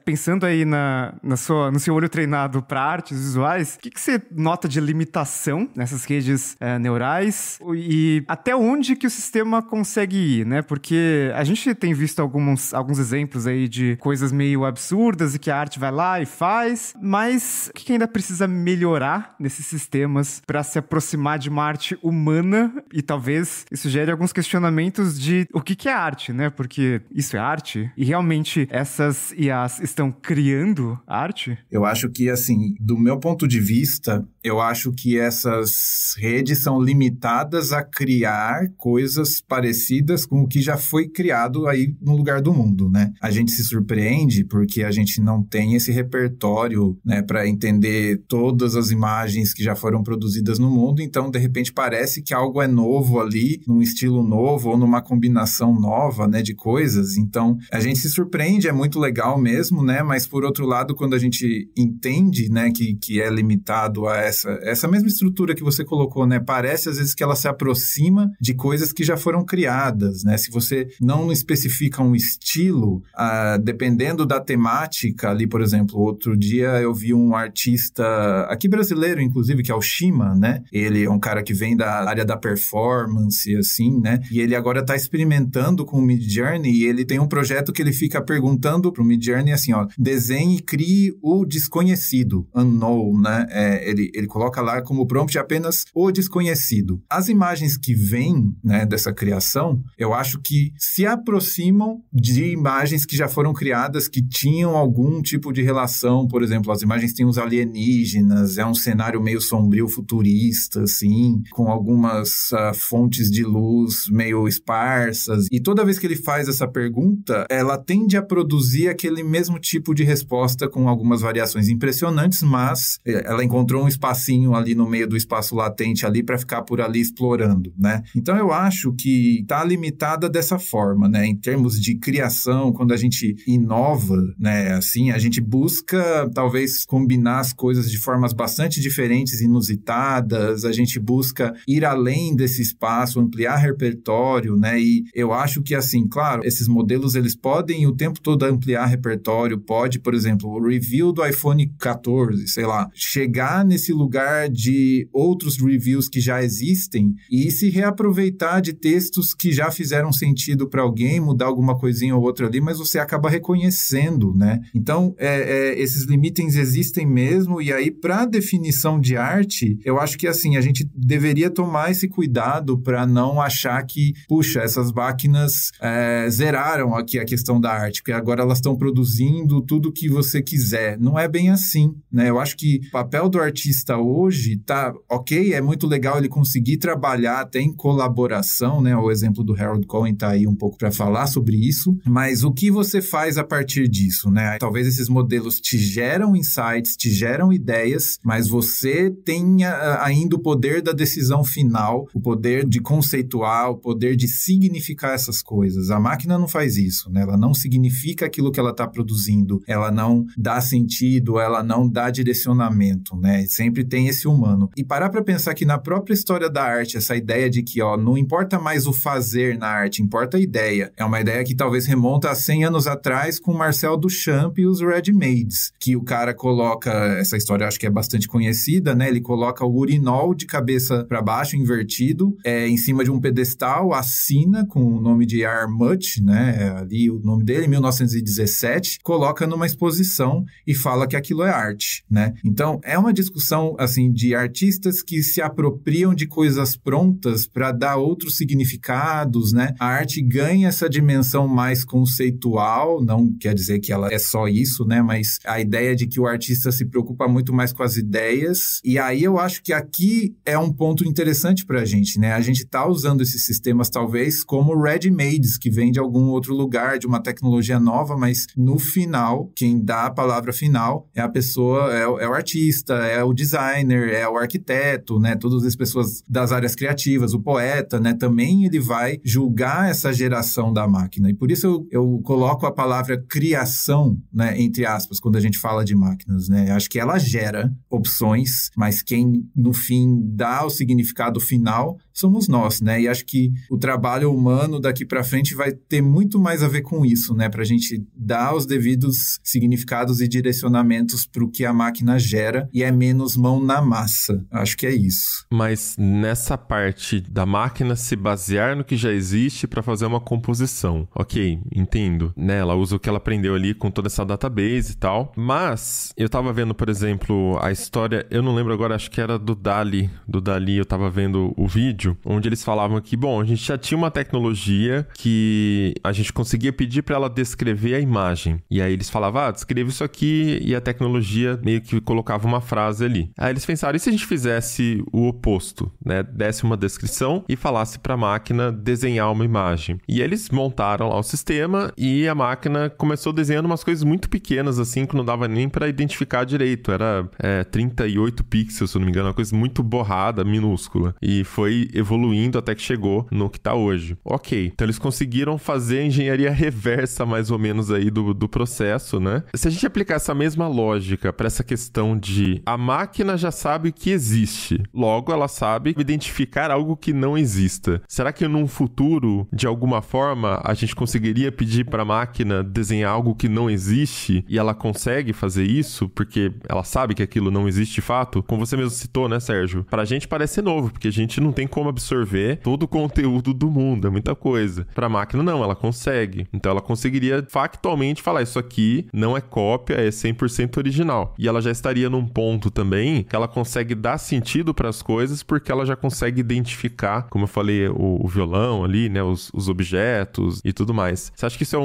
pensando aí no seu olho treinado para artes visuais, o que você nota de limitação nessas redes neurais e até onde que o sistema consegue ir, né? Porque a gente tem visto alguns exemplos aí de coisas meio absurdas e que a arte vai lá e faz, mas o que ainda precisa melhorar nesses sistemas para se aproximar de uma arte humana? E talvez isso gere alguns questionamentos de o que é arte, né? Porque isso é arte? E realmente essas IAs estão criando arte? Eu acho que, assim, do meu ponto de vista, eu acho que essas redes são limitadas a criar coisas parecidas com o que já foi criado aí no lugar do mundo, né? A gente se surpreende porque a gente não tem esse repertório, né, para entender todas as imagens que já foram produzidas no mundo, então, de repente, parece que algo é novo ali, num estilo novo ou numa combinação nova, né, de coisas. Então, a gente se surpreende, é muito legal mesmo, né? Mas, por outro lado, quando a gente entende, né, que é limitado a essa mesma estrutura que você colocou, né, parece às vezes que ela se aproxima de coisas que já foram criadas, né? Se você não especifica um estilo, dependendo da temática ali, por exemplo, outro dia eu vi um artista aqui brasileiro, inclusive, que é o Shima, né? Ele é um cara que vem da área da performance, assim, né? E ele agora tá experimentando com o Midjourney e ele tem um projeto que ele fica perguntando pro Midjourney assim, ó, desenhe e crie o desconhecido, unknown, né? Ele coloca lá como prompt apenas o desconhecido. As imagens que vêm, né, dessa criação, eu acho que se aproximam de imagens que já foram criadas, que tinham algum tipo de relação. Por exemplo, as imagens têm uns alienígenas, é um cenário meio sombrio, futurista, assim, com algumas fontes de luz meio esparsas. E toda vez que ele faz essa pergunta, ela tende a produzir aquele mesmo tipo de resposta com algumas variações impressionantes, mas ela encontrou um espacinho ali no meio do espaço latente ali para ficar por ali explorando, né? Então eu acho que está limitada dessa forma, né? Em termos de criação, quando a gente inova, né? Assim, a gente busca talvez combinar as coisas de formas bastante diferentes, inusitadas, a gente busca ir além desse espaço, ampliar repertório, né? E eu acho que, assim, claro, esses modelos eles podem o tempo todo ampliar repertório, pode, por exemplo, o review do iPhone 14, sei lá, chegar nesse lugar de outros reviews que já existem e se reaproveitar de textos que já fizeram sentido para alguém, mudar alguma coisinha ou outra ali, mas você acaba reconhecendo, né? Então, esses limites existem mesmo, e aí, para definição de arte, eu acho que, assim, a gente deveria tomar esse cuidado para não achar que, puxa, essas máquinas zeraram aqui a questão da arte, porque agora elas estão produzindo tudo que você quiser. Não é bem assim, né? Eu acho que o papel do artista hoje tá ok, é muito legal legal ele conseguir trabalhar até em colaboração, né? O exemplo do Harold Cohen tá aí um pouco para falar sobre isso, mas o que você faz a partir disso, né? Talvez esses modelos te geram insights, te geram ideias, mas você tenha ainda o poder da decisão final, o poder de conceituar, o poder de significar essas coisas. A máquina não faz isso, né? Ela não significa aquilo que ela está produzindo, ela não dá sentido, ela não dá direcionamento, né? Sempre tem esse humano. E parar para pensar que na própria história da arte, essa ideia de que, não importa mais o fazer na arte, importa a ideia. É uma ideia que talvez remonta a 100 anos atrás com Marcel Duchamp e os Ready-Mades, que o cara coloca, essa história acho que é bastante conhecida, né? Ele coloca o urinol de cabeça para baixo, invertido, em cima de um pedestal, assina com o nome de Armuth, né? Ali o nome dele, 1917, coloca numa exposição e fala que aquilo é arte, né? Então, é uma discussão, assim, de artistas que se apropriam de coisas prontas para dar outros significados, né? A arte ganha essa dimensão mais conceitual, não quer dizer que ela é só isso, né? Mas a ideia de que o artista se preocupa muito mais com as ideias. E aí eu acho que aqui é um ponto interessante pra gente, né? A gente tá usando esses sistemas talvez como ready-mades, que vem de algum outro lugar, de uma tecnologia nova, mas no final, quem dá a palavra final é a pessoa, é o artista, é o designer, é o arquiteto, né? Todas as pessoas das áreas criativas, o poeta, né? Também ele vai julgar essa geração da máquina. E por isso eu coloco a palavra criação, né? Entre aspas, quando a gente fala de máquinas, né? Acho que ela gera opções, mas quem, no fim, dá o significado final somos nós, né? E acho que o trabalho humano daqui para frente vai ter muito mais a ver com isso, né? Pra gente dar os devidos significados e direcionamentos pro que a máquina gera e é menos mão na massa. Acho que é isso. Mas nessa parte da máquina se basear no que já existe para fazer uma composição. Ok, entendo, né? Ela usa o que ela aprendeu ali com toda essa database e tal. Mas eu tava vendo, por exemplo, a história, eu não lembro agora, acho que era do Dali. Do Dali, eu tava vendo o vídeo onde eles falavam que, bom, a gente já tinha uma tecnologia que a gente conseguia pedir para ela descrever a imagem. E aí eles falavam, descreve isso aqui, e a tecnologia meio que colocava uma frase ali. Aí eles pensaram, e se a gente fizesse o oposto, né? Desse uma descrição e falasse para a máquina desenhar uma imagem. E eles montaram lá o sistema e a máquina começou desenhando umas coisas muito pequenas, assim, que não dava nem para identificar direito. Era 38 pixels, se eu não me engano, uma coisa muito borrada, minúscula. E foi evoluindo até que chegou no que tá hoje. Ok, então eles conseguiram fazer a engenharia reversa, mais ou menos, aí do processo, né? Se a gente aplicar essa mesma lógica para essa questão de a máquina já sabe o que existe, logo ela sabe identificar algo que não exista. Será que num futuro, de alguma forma, a gente conseguiria pedir para a máquina desenhar algo que não existe e ela consegue fazer isso porque ela sabe que aquilo não existe de fato? Como você mesmo citou, né, Sérgio? Pra gente parece novo, porque a gente não tem como absorver todo o conteúdo do mundo, é muita coisa. Pra máquina não, ela consegue. Então ela conseguiria factualmente falar, isso aqui não é cópia, é 100% original. E ela já estaria num ponto também que ela consegue dar sentido pras coisas porque ela já consegue identificar, como eu falei, o violão ali, né, os objetos e tudo mais. Você acha que isso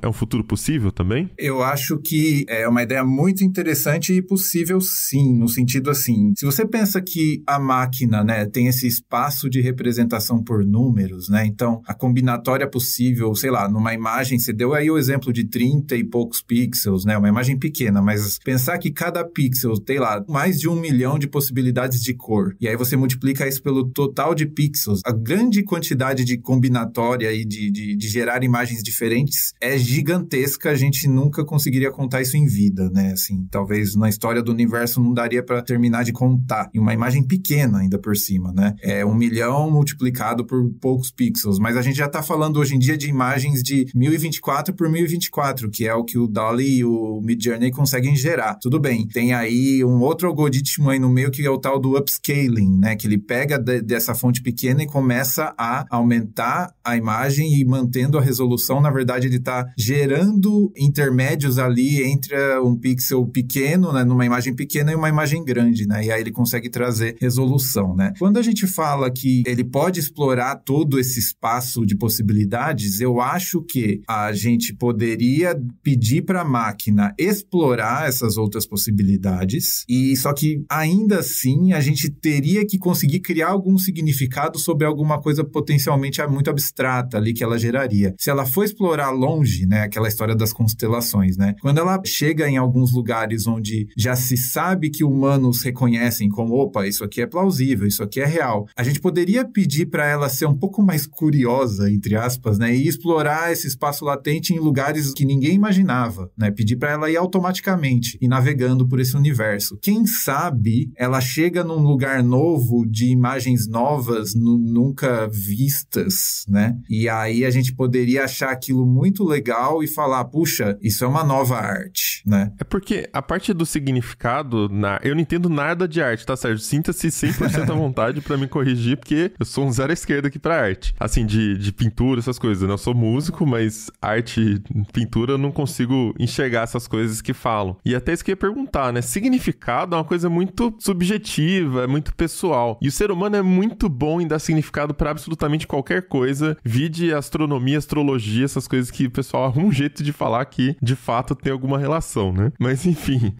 é um futuro possível também? Eu acho que é uma ideia muito interessante e possível sim, no sentido assim, se você pensa que a máquina, né, tem esse espaço de representação por números, né, então a combinatória possível, sei lá, numa imagem, você deu aí o exemplo de 30 e poucos pixels, né, uma imagem pequena, mas pensar que cada pixel tem lá mais de 1 milhão de possibilidades de cor, e aí você multiplica isso pelo total de pixels, a grande quantidade de combinatória e de gerar imagens diferentes é gigantesca, a gente nunca conseguiria contar isso em vida, né, assim, talvez na história do universo não daria para terminar de contar, e uma imagem pequena ainda por cima, né, 1 milhão multiplicado por poucos pixels, mas a gente já tá falando hoje em dia de imagens de 1024 por 1024, que é o que o DALL-E e o Midjourney conseguem gerar. Tudo bem, tem aí um outro algoritmo aí no meio que é o tal do upscaling, né, que ele pega dessa fonte pequena e começa a aumentar a imagem e mantendo a resolução, na verdade ele tá gerando intermédios ali entre um pixel pequeno, né, numa imagem pequena e uma imagem grande, né, e aí ele consegue trazer resolução, né. Quando a gente fala que que ele pode explorar todo esse espaço de possibilidades, eu acho que a gente poderia pedir para a máquina explorar essas outras possibilidades, e só que ainda assim a gente teria que conseguir criar algum significado sobre alguma coisa potencialmente muito abstrata ali que ela geraria. Se ela for explorar longe, né, aquela história das constelações, né, quando ela chega em alguns lugares onde já se sabe que humanos reconhecem como, opa, isso aqui é plausível, isso aqui é real, a gente poderia pedir para ela ser um pouco mais curiosa, entre aspas, né, e explorar esse espaço latente em lugares que ninguém imaginava, né, pedir para ela ir automaticamente e navegando por esse universo. Quem sabe ela chega num lugar novo de imagens novas, nunca vistas, né, e aí a gente poderia achar aquilo muito legal e falar, puxa, isso é uma nova arte, né. É porque a parte do significado, eu não entendo nada de arte, tá, Sérgio? Sinta-se 100% à vontade pra me corrigir, porque eu sou um zero à esquerda aqui pra arte. Assim, de pintura, essas coisas, né? Eu sou músico, mas arte, pintura, eu não consigo enxergar essas coisas que falam. E até isso que eu ia perguntar, né? Significado é uma coisa muito subjetiva, é muito pessoal. E o ser humano é muito bom em dar significado pra absolutamente qualquer coisa. Vide astronomia, astrologia, essas coisas que o pessoal arruma um jeito de falar que, de fato, tem alguma relação, né? Mas, enfim,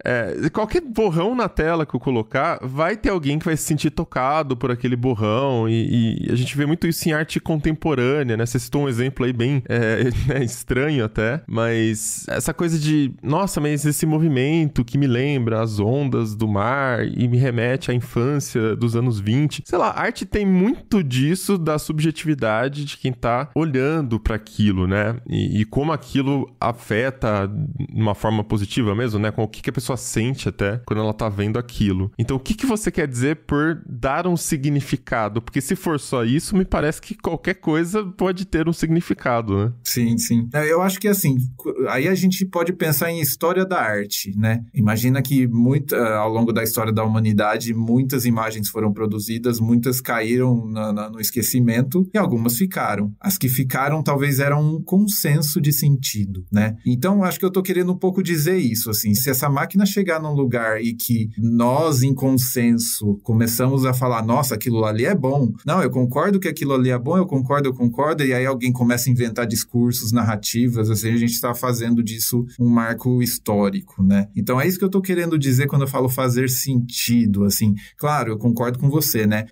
qualquer borrão na tela que eu colocar, vai ter alguém que vai se sentir tocado por aquele borrão, e a gente vê muito isso em arte contemporânea, né? Você citou um exemplo aí bem estranho até, mas essa coisa de, nossa, mas esse movimento que me lembra as ondas do mar e me remete à infância dos anos 20, sei lá, a arte tem muito disso, da subjetividade de quem tá olhando para aquilo, né? E como aquilo afeta de uma forma positiva mesmo, né? Com o que a pessoa sente até quando ela tá vendo aquilo. Então, o que você quer dizer por dar um significado? Porque se for só isso, me parece que qualquer coisa pode ter um significado, né? Sim, sim. Eu acho que, assim, aí a gente pode pensar em história da arte, né? Imagina que ao longo da história da humanidade, muitas imagens foram produzidas, muitas caíram no esquecimento e algumas ficaram. As que ficaram talvez eram um consenso de sentido, né? Então, acho que eu tô querendo um pouco dizer isso, assim, se essa máquina chegar num lugar e que nós, em consenso, começamos a falar, nossa, aquilo ali é bom. Não, eu concordo que aquilo ali é bom, eu concordo, e aí alguém começa a inventar discursos, narrativas, assim, a gente está fazendo disso um marco histórico, né? Então é isso que eu tô querendo dizer quando eu falo fazer sentido, assim. Claro, eu concordo com você, né?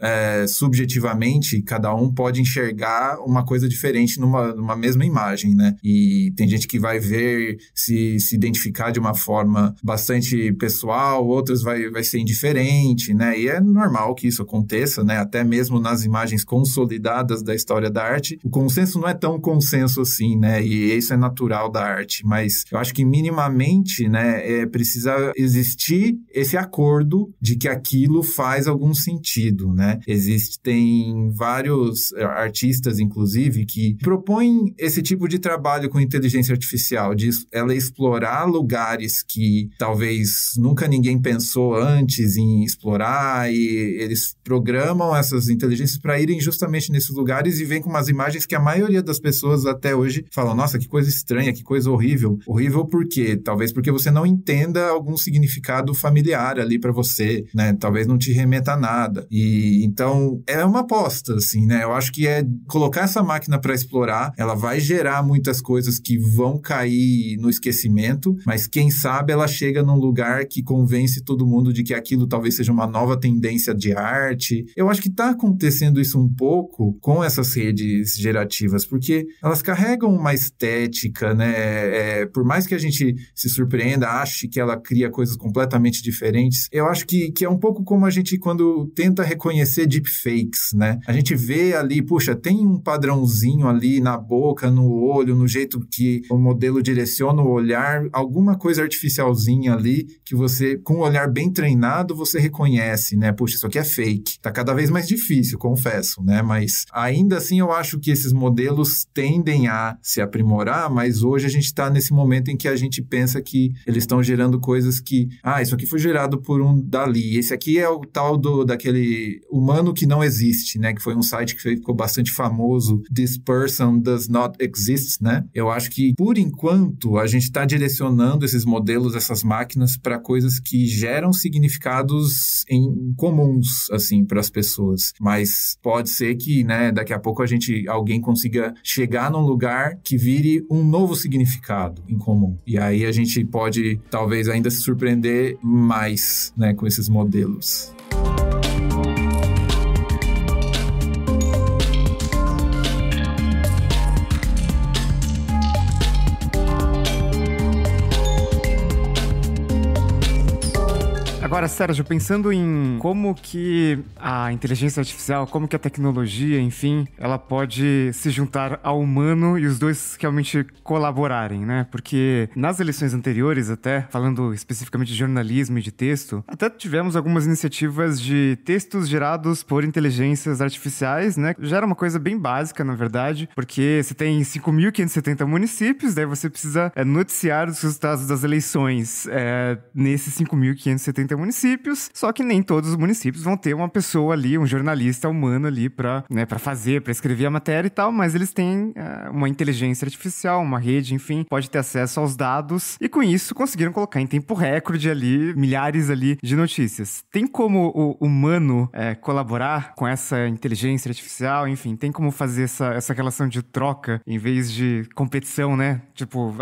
Subjetivamente, cada um pode enxergar uma coisa diferente numa mesma imagem, né? E tem gente que vai ver, se identificar de uma forma bastante pessoal, outras vai ser indiferente, né? E é normal que isso aconteça, né? Até mesmo nas imagens consolidadas da história da arte, o consenso não é tão consenso assim, né? E isso é natural da arte, mas eu acho que minimamente, né, precisa existir esse acordo de que aquilo faz algum sentido, né? Existem vários artistas, inclusive, que propõem esse tipo de trabalho com inteligência artificial, de ela explorar lugares que talvez nunca ninguém pensou antes em explorar, e eles programam essas inteligências para irem justamente nesses lugares e vêm com umas imagens que a maioria das pessoas até hoje falam, nossa, que coisa estranha, que coisa horrível. Horrível por quê? Talvez porque você não entenda algum significado familiar ali para você, né? Talvez não te remeta a nada. E então é uma aposta, assim, né? Eu acho que colocar essa máquina para explorar, ela vai gerar muitas coisas que vão cair no esquecimento, mas quem sabe ela chega num lugar que convence todo mundo de que aquilo talvez seja uma nova tendência de arte. Eu acho que está acontecendo isso um pouco com essas redes gerativas, porque elas carregam uma estética, né? Por mais que a gente se surpreenda, ache que ela cria coisas completamente diferentes, eu acho que é um pouco como a gente quando tenta reconhecer deepfakes, né? A gente vê ali, puxa, tem um padrãozinho ali na boca, no olho, no jeito que o modelo direciona o olhar, alguma coisa artificialzinha ali que você, com um olhar bem treinado, você reconhece, né? Puxa, isso aqui é fake. Tá cada vez mais difícil, confesso, né? Mas ainda assim eu acho que esses modelos tendem a se aprimorar, mas hoje a gente tá nesse momento em que a gente pensa que eles estão gerando coisas que, isso aqui foi gerado por um Dali, esse aqui é o tal daquele humano que não existe, né? Que foi um site que ficou bastante famoso, This Person Does Not Exist, né? Eu acho que, por enquanto, a gente tá direcionando desses modelos, dessas máquinas, para coisas que geram significados comuns, assim, para as pessoas. Mas pode ser que, né, daqui a pouco alguém consiga chegar num lugar que vire um novo significado em comum. E aí a gente pode, talvez, ainda se surpreender mais, né, com esses modelos. Agora, Sérgio, pensando em como que a inteligência artificial, como que a tecnologia, enfim, ela pode se juntar ao humano e os dois realmente colaborarem, né? Porque nas eleições anteriores, até, falando especificamente de jornalismo e de texto, até tivemos algumas iniciativas de textos gerados por inteligências artificiais, né? Já era uma coisa bem básica, na verdade, porque você tem 5.570 municípios, daí você precisa noticiar os resultados das eleições nesses 5.570 municípios, só que nem todos os municípios vão ter uma pessoa ali, um jornalista humano ali pra fazer, pra escrever a matéria e tal, mas eles têm uma inteligência artificial, uma rede, enfim, pode ter acesso aos dados e com isso conseguiram colocar em tempo recorde ali, milhares ali de notícias. Tem como o humano colaborar com essa inteligência artificial, enfim, tem como fazer essa relação de troca em vez de competição, né? Tipo,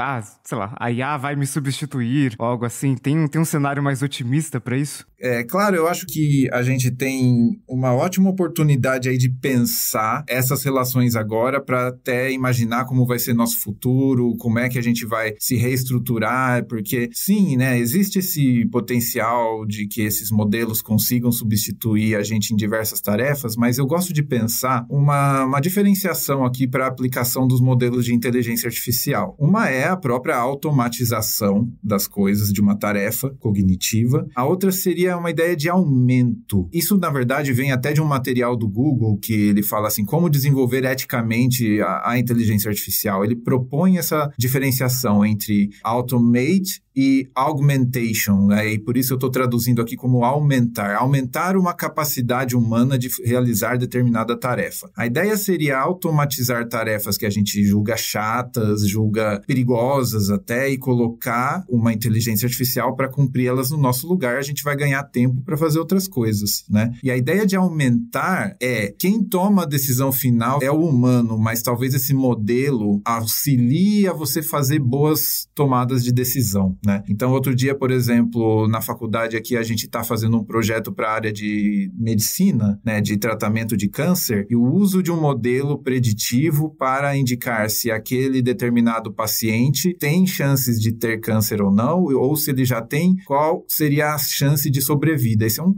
sei lá, a IA vai me substituir, ou algo assim. Tem um cenário mais otimista pra isso? Claro, eu acho que a gente tem uma ótima oportunidade aí de pensar essas relações agora para até imaginar como vai ser nosso futuro, como é que a gente vai se reestruturar, porque sim, né, existe esse potencial de que esses modelos consigam substituir a gente em diversas tarefas, mas eu gosto de pensar uma diferenciação aqui para a aplicação dos modelos de inteligência artificial. Uma é a própria automatização das coisas de uma tarefa cognitiva, a outra seria uma ideia de aumento. Isso, na verdade, vem até de um material do Google que ele fala assim, como desenvolver eticamente a inteligência artificial. Ele propõe essa diferenciação entre automate e augmentation, né? E por isso eu estou traduzindo aqui como aumentar uma capacidade humana de realizar determinada tarefa. A ideia seria automatizar tarefas que a gente julga chatas, julga perigosas até, e colocar uma inteligência artificial para cumprir elas no nosso lugar. A gente vai ganhar tempo para fazer outras coisas, né? E a ideia de aumentar quem toma a decisão final é o humano, mas talvez esse modelo auxilie a você fazer boas tomadas de decisão, né? Então, outro dia, por exemplo, na faculdade aqui, a gente está fazendo um projeto para a área de medicina, né, de tratamento de câncer, e o uso de um modelo preditivo para indicar se aquele determinado paciente tem chances de ter câncer ou não, ou se ele já tem, qual seria a chance de sobrevida. Esse é um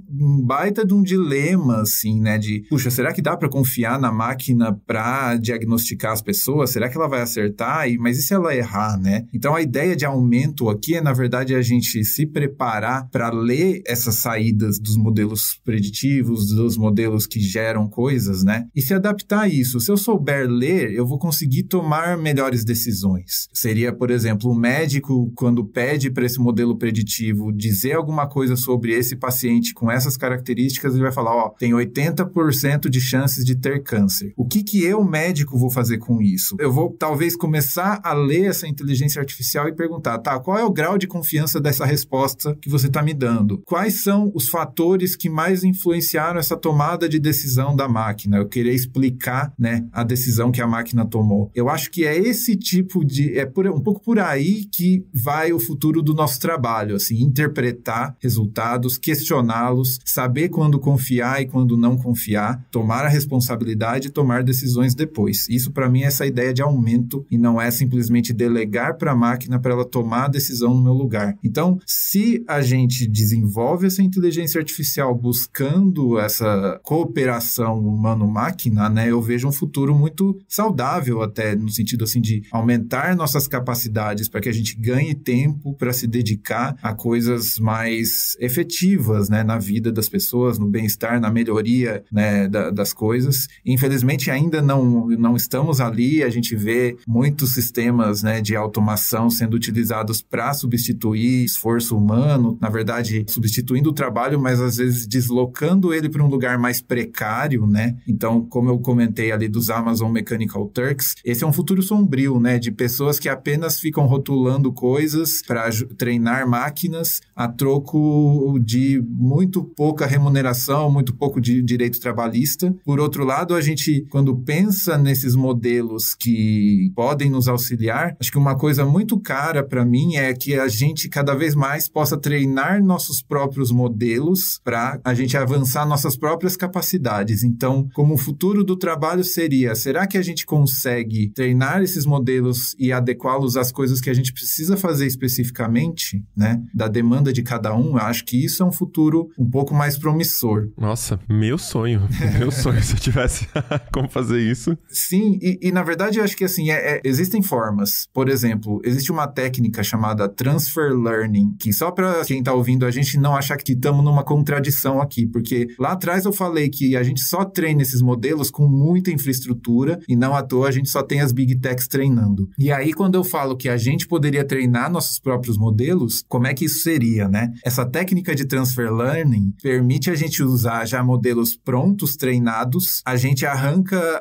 baita de um dilema, assim, né, de, puxa, será que dá para confiar na máquina para diagnosticar as pessoas? Será que ela vai acertar? Mas e se ela errar, né? Então, a ideia de aumento aqui na verdade, a gente se preparar para ler essas saídas dos modelos preditivos, dos modelos que geram coisas, né? E se adaptar a isso. Se eu souber ler, eu vou conseguir tomar melhores decisões. Seria, por exemplo, o médico, quando pede para esse modelo preditivo dizer alguma coisa sobre esse paciente com essas características, ele vai falar, tem 80% de chances de ter câncer. O que eu, médico, vou fazer com isso? Eu vou, talvez, começar a ler essa inteligência artificial e perguntar, qual é o grau de confiança dessa resposta que você está me dando? Quais são os fatores que mais influenciaram essa tomada de decisão da máquina? Eu queria explicar, né, a decisão que a máquina tomou. Eu acho que é esse tipo de... um pouco por aí que vai o futuro do nosso trabalho, assim, interpretar resultados, questioná-los, saber quando confiar e quando não confiar, tomar a responsabilidade e tomar decisões depois. Isso, para mim, é essa ideia de aumento e não é simplesmente delegar para a máquina para ela tomar a decisão no meu lugar. Então, se a gente desenvolve essa inteligência artificial buscando essa cooperação humano-máquina, né, eu vejo um futuro muito saudável até, no sentido assim de aumentar nossas capacidades para que a gente ganhe tempo para se dedicar a coisas mais efetivas, né, na vida das pessoas, no bem-estar, na melhoria, né, das coisas. Infelizmente, ainda não estamos ali, a gente vê muitos sistemas, né, de automação sendo utilizados para substituir esforço humano, na verdade, substituindo o trabalho, mas às vezes deslocando ele para um lugar mais precário, né? Então, como eu comentei ali dos Amazon Mechanical Turks, esse é um futuro sombrio, né? De pessoas que apenas ficam rotulando coisas para treinar máquinas a troco de muito pouca remuneração, muito pouco de direito trabalhista. Por outro lado, a gente, quando pensa nesses modelos que podem nos auxiliar, acho que uma coisa muito cara para mim é que a gente cada vez mais possa treinar nossos próprios modelos para a gente avançar nossas próprias capacidades. Então, como o futuro do trabalho seria, será que a gente consegue treinar esses modelos e adequá-los às coisas que a gente precisa fazer especificamente, né? Da demanda de cada um? Eu acho que isso é um futuro um pouco mais promissor. Nossa, meu sonho. Meu sonho se eu tivesse como fazer isso. Sim, e na verdade eu acho que assim, existem formas. Por exemplo, existe uma técnica chamada Transfer Learning, que só para quem está ouvindo a gente não achar que estamos numa contradição aqui, porque lá atrás eu falei que a gente só treina esses modelos com muita infraestrutura e não à toa a gente só tem as Big Techs treinando. E aí quando eu falo que a gente poderia treinar nossos próprios modelos, como é que isso seria, né? Essa técnica de Transfer Learning permite a gente usar já modelos prontos, treinados, a gente arranca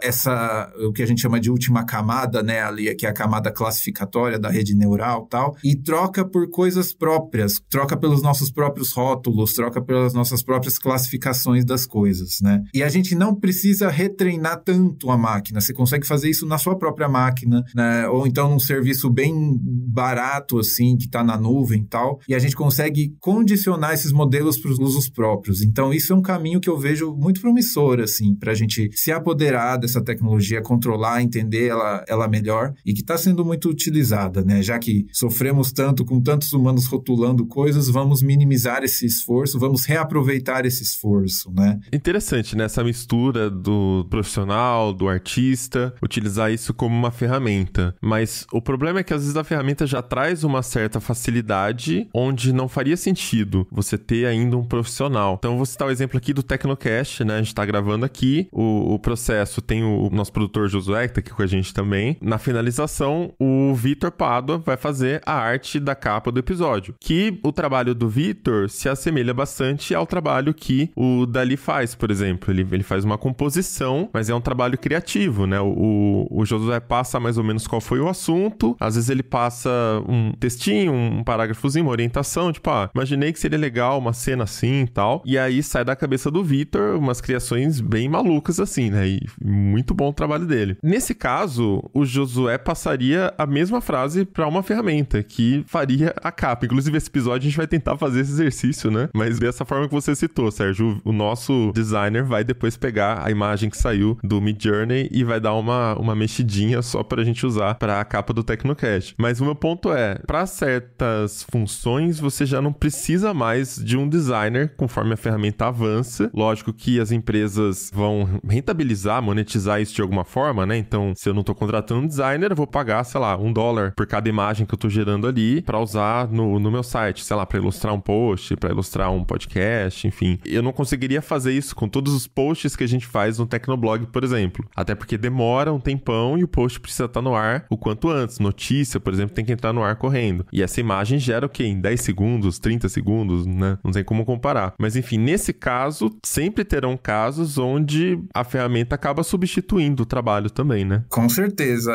o que a gente chama de última camada, né, ali, que é a camada classificatória da rede neural e tal, e troca por coisas próprias, troca pelos nossos próprios rótulos, troca pelas nossas próprias classificações das coisas, né? E a gente não precisa retreinar tanto a máquina, você consegue fazer isso na sua própria máquina, né? Ou então num serviço bem barato, assim, que está na nuvem e tal, e a gente consegue condicionar esses modelos para os usos próprios. Então isso é um caminho que eu vejo muito promissor, assim, para a gente se apoderar dessa tecnologia, controlar, entender ela melhor, e que está sendo muito utilizada, né? Já que sofremos tanto com tantos humanos rotulando coisas, vamos minimizar esse esforço, vamos reaproveitar esse esforço, né? Interessante, né? Essa mistura do profissional, do artista, utilizar isso como uma ferramenta. Mas o problema é que às vezes a ferramenta já traz uma certa facilidade onde não faria sentido você ter ainda um profissional. Então, eu vou citar o exemplo aqui do Tecnocast, né? A gente tá gravando aqui, o processo tem o nosso produtor Josué, que tá aqui com a gente também. Na finalização, o Vitor Pádua vai fazer a arte da capa do episódio. Que o trabalho do Vitor se assemelha bastante ao trabalho que o Dali faz, por exemplo. Ele faz uma composição, mas é um trabalho criativo, né? O Josué passa mais ou menos qual foi o assunto, às vezes ele passa um textinho, um parágrafozinho, uma orientação, tipo, imaginei que seria legal uma cena assim e tal, e aí sai da cabeça do Vitor umas criações bem malucas assim, né? E muito bom o trabalho dele. Nesse caso, o Josué passaria a mesma frase para uma ferramenta que faria a capa. Inclusive, esse episódio a gente vai tentar fazer esse exercício, né? Mas dessa forma que você citou, Sérgio, o nosso designer vai depois pegar a imagem que saiu do Midjourney e vai dar uma mexidinha só pra gente usar pra a capa do Tecnocast. Mas o meu ponto é, para certas funções, você já não precisa mais de um designer conforme a ferramenta avança. Lógico que as empresas vão rentabilizar, monetizar isso de alguma forma, né? Então, se eu não tô contratando um designer, eu vou pagar, sei lá, $1 por cada imagem que eu tô gerando ali pra usar no meu site, sei lá, pra ilustrar um post, pra ilustrar um podcast, enfim. Eu não conseguiria fazer isso com todos os posts que a gente faz no Tecnoblog, por exemplo. Até porque demora um tempão e o post precisa estar no ar o quanto antes. Notícia, por exemplo, tem que entrar no ar correndo. E essa imagem gera o quê? Em 10 segundos, 30 segundos, né? Não tem como comparar. Mas enfim, nesse caso, sempre terão casos onde a ferramenta acaba substituindo o trabalho também, né? Com certeza.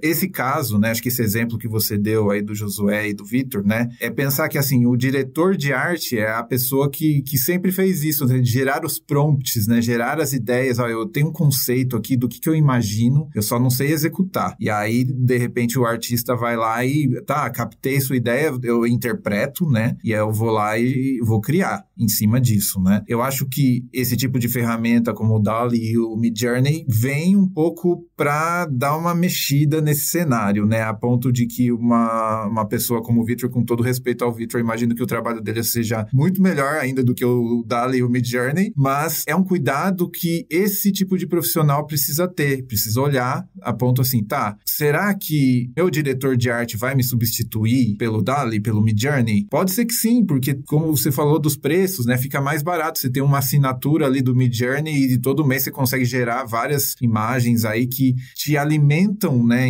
Esse caso, né? Acho que esse exemplo que você deu aí do Josué e do Vitor, né? É pensar que, assim, o diretor de arte é a pessoa que sempre fez isso, né? Gerar os prompts, né? Gerar as ideias. Eu tenho um conceito aqui do que eu imagino, eu só não sei executar. E aí, de repente, o artista vai lá e, captei sua ideia, eu interpreto, né? E aí eu vou lá e vou criar em cima disso, né? Eu acho que esse tipo de ferramenta, como o DALL-E e o Midjourney, vem um pouco para dar uma mexida nesse cenário, né? A ponto de que uma pessoa como o Vitor, com todo respeito ao Vitor, imagino que o trabalho dele seja muito melhor ainda do que o DALL-E e o Midjourney, mas é um cuidado que esse tipo de profissional precisa ter, precisa olhar a ponto assim, tá, será que meu diretor de arte vai me substituir pelo DALL-E, pelo Midjourney? Pode ser que sim, porque como você falou dos preços, né, fica mais barato. Você tem uma assinatura ali do Midjourney e todo mês você consegue gerar várias imagens aí que te alimentam, né,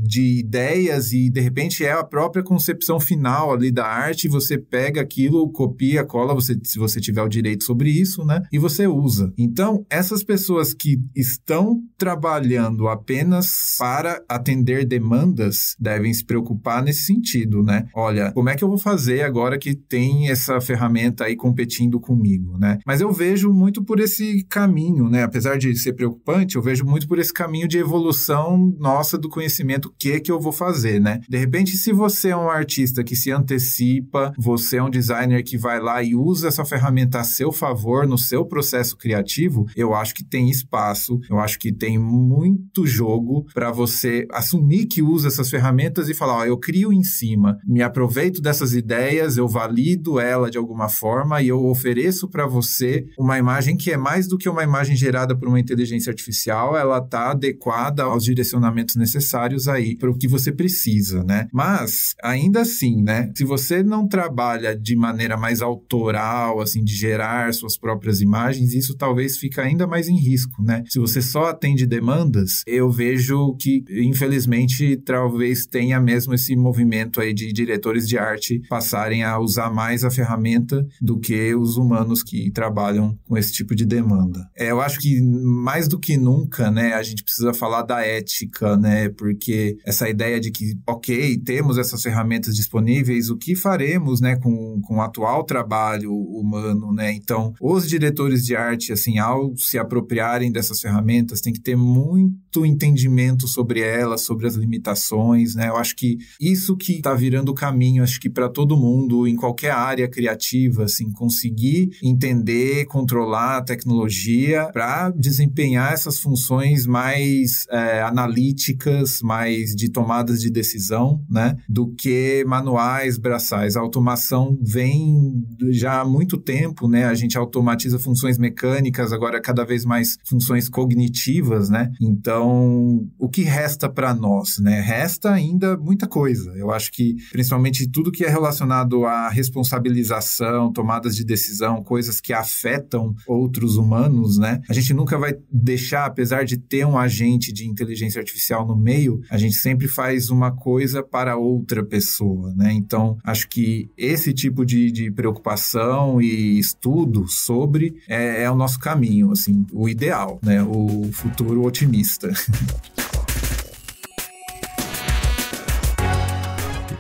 de ideias e de repente é a própria concepção final ali da arte. Você pega aquilo, copia, cola, se você tiver o direito sobre isso, né, e você usa. Então, essas pessoas que estão trabalhando apenas para atender demandas devem se preocupar nesse sentido, né? Olha, como é que eu vou fazer agora que tem essa ferramenta aí competindo comigo, né? Mas eu vejo muito por esse caminho, né? Apesar de ser preocupante, eu vejo muito por esse caminho de evolução nossa do conhecimento, o que eu vou fazer, né? De repente, se você é um artista que se antecipa, você é um designer que vai lá e usa essa ferramenta a seu favor no seu processo criativo, eu acho que tem espaço, eu acho que tem muito jogo para você assumir que usa essas ferramentas e falar, ó, eu crio em cima, me aproveito dessas ideias, eu valido ela de alguma forma e eu ofereço para você uma imagem que é mais do que uma imagem gerada por uma inteligência artificial, ela está adequada aos direcionamentos necessários aí para o que você precisa, né? Mas, ainda assim, né, se você não trabalha de maneira mais autoral, assim, de gerar suas próprias imagens, isso talvez fica ainda mais em risco, né? Se você só atende demandas, eu vejo que, infelizmente, talvez tenha mesmo esse movimento aí de diretores de arte passarem a usar mais a ferramenta do que os humanos que trabalham com esse tipo de demanda. Eu acho que, mais do que nunca, né, a gente precisa falar da ética, né, porque essa ideia de que, ok, temos essas ferramentas disponíveis, o que faremos, né, com o atual trabalho humano, né? Então, os diretores de arte, assim, ao se apropriarem dessas ferramentas, tem que ter muito entendimento sobre elas, sobre as limitações, né? Eu acho que isso que está virando o caminho, acho que para todo mundo, em qualquer área criativa, assim, conseguir entender, controlar a tecnologia para desempenhar essas funções mais analíticas, mais de tomadas de decisão, né? Do que manuais, braçais. A automação vem já há muito tempo, né? A gente automatiza funções mecânicas, agora cada vez mais funções cognitivas, né? Então, o que resta para nós, né? Resta ainda muita coisa. Eu acho que, principalmente, tudo que é relacionado à responsabilização, tomadas de decisão, coisas que afetam outros humanos, né? A gente nunca vai deixar, apesar de ter um agente de inteligência artificial no meio, a gente sempre faz uma coisa para outra pessoa, né? Então, acho que esse tipo de preocupação e estudo sobre é o nosso caminho, assim, o ideal, né? O futuro otimista.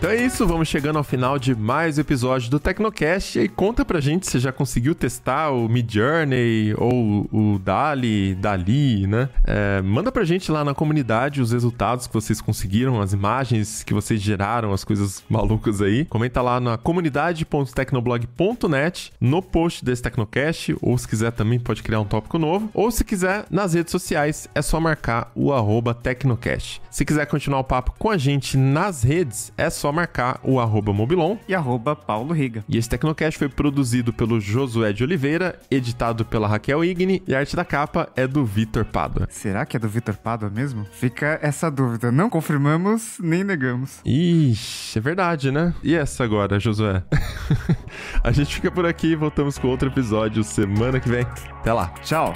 Então é isso, vamos chegando ao final de mais um episódio do Tecnocast. E aí conta pra gente se já conseguiu testar o Midjourney ou o DALL-E, né? Manda pra gente lá na comunidade os resultados que vocês conseguiram, as imagens que vocês geraram, as coisas malucas aí. Comenta lá na comunidade.tecnoblog.net, no post desse Tecnocast, ou se quiser também pode criar um tópico novo, ou se quiser nas redes sociais é só marcar o @Tecnocast. Se quiser continuar o papo com a gente nas redes, é só marcar o @Mobilon e @Paulo Riga. E esse Tecnocast foi produzido pelo Josué de Oliveira, editado pela Raquel Igni, e a arte da capa é do Vitor Pádua. Será que é do Vitor Pádua mesmo? Fica essa dúvida. Não confirmamos, nem negamos. Ixi, é verdade, né? E essa agora, Josué? A gente fica por aqui e voltamos com outro episódio semana que vem. Até lá. Tchau.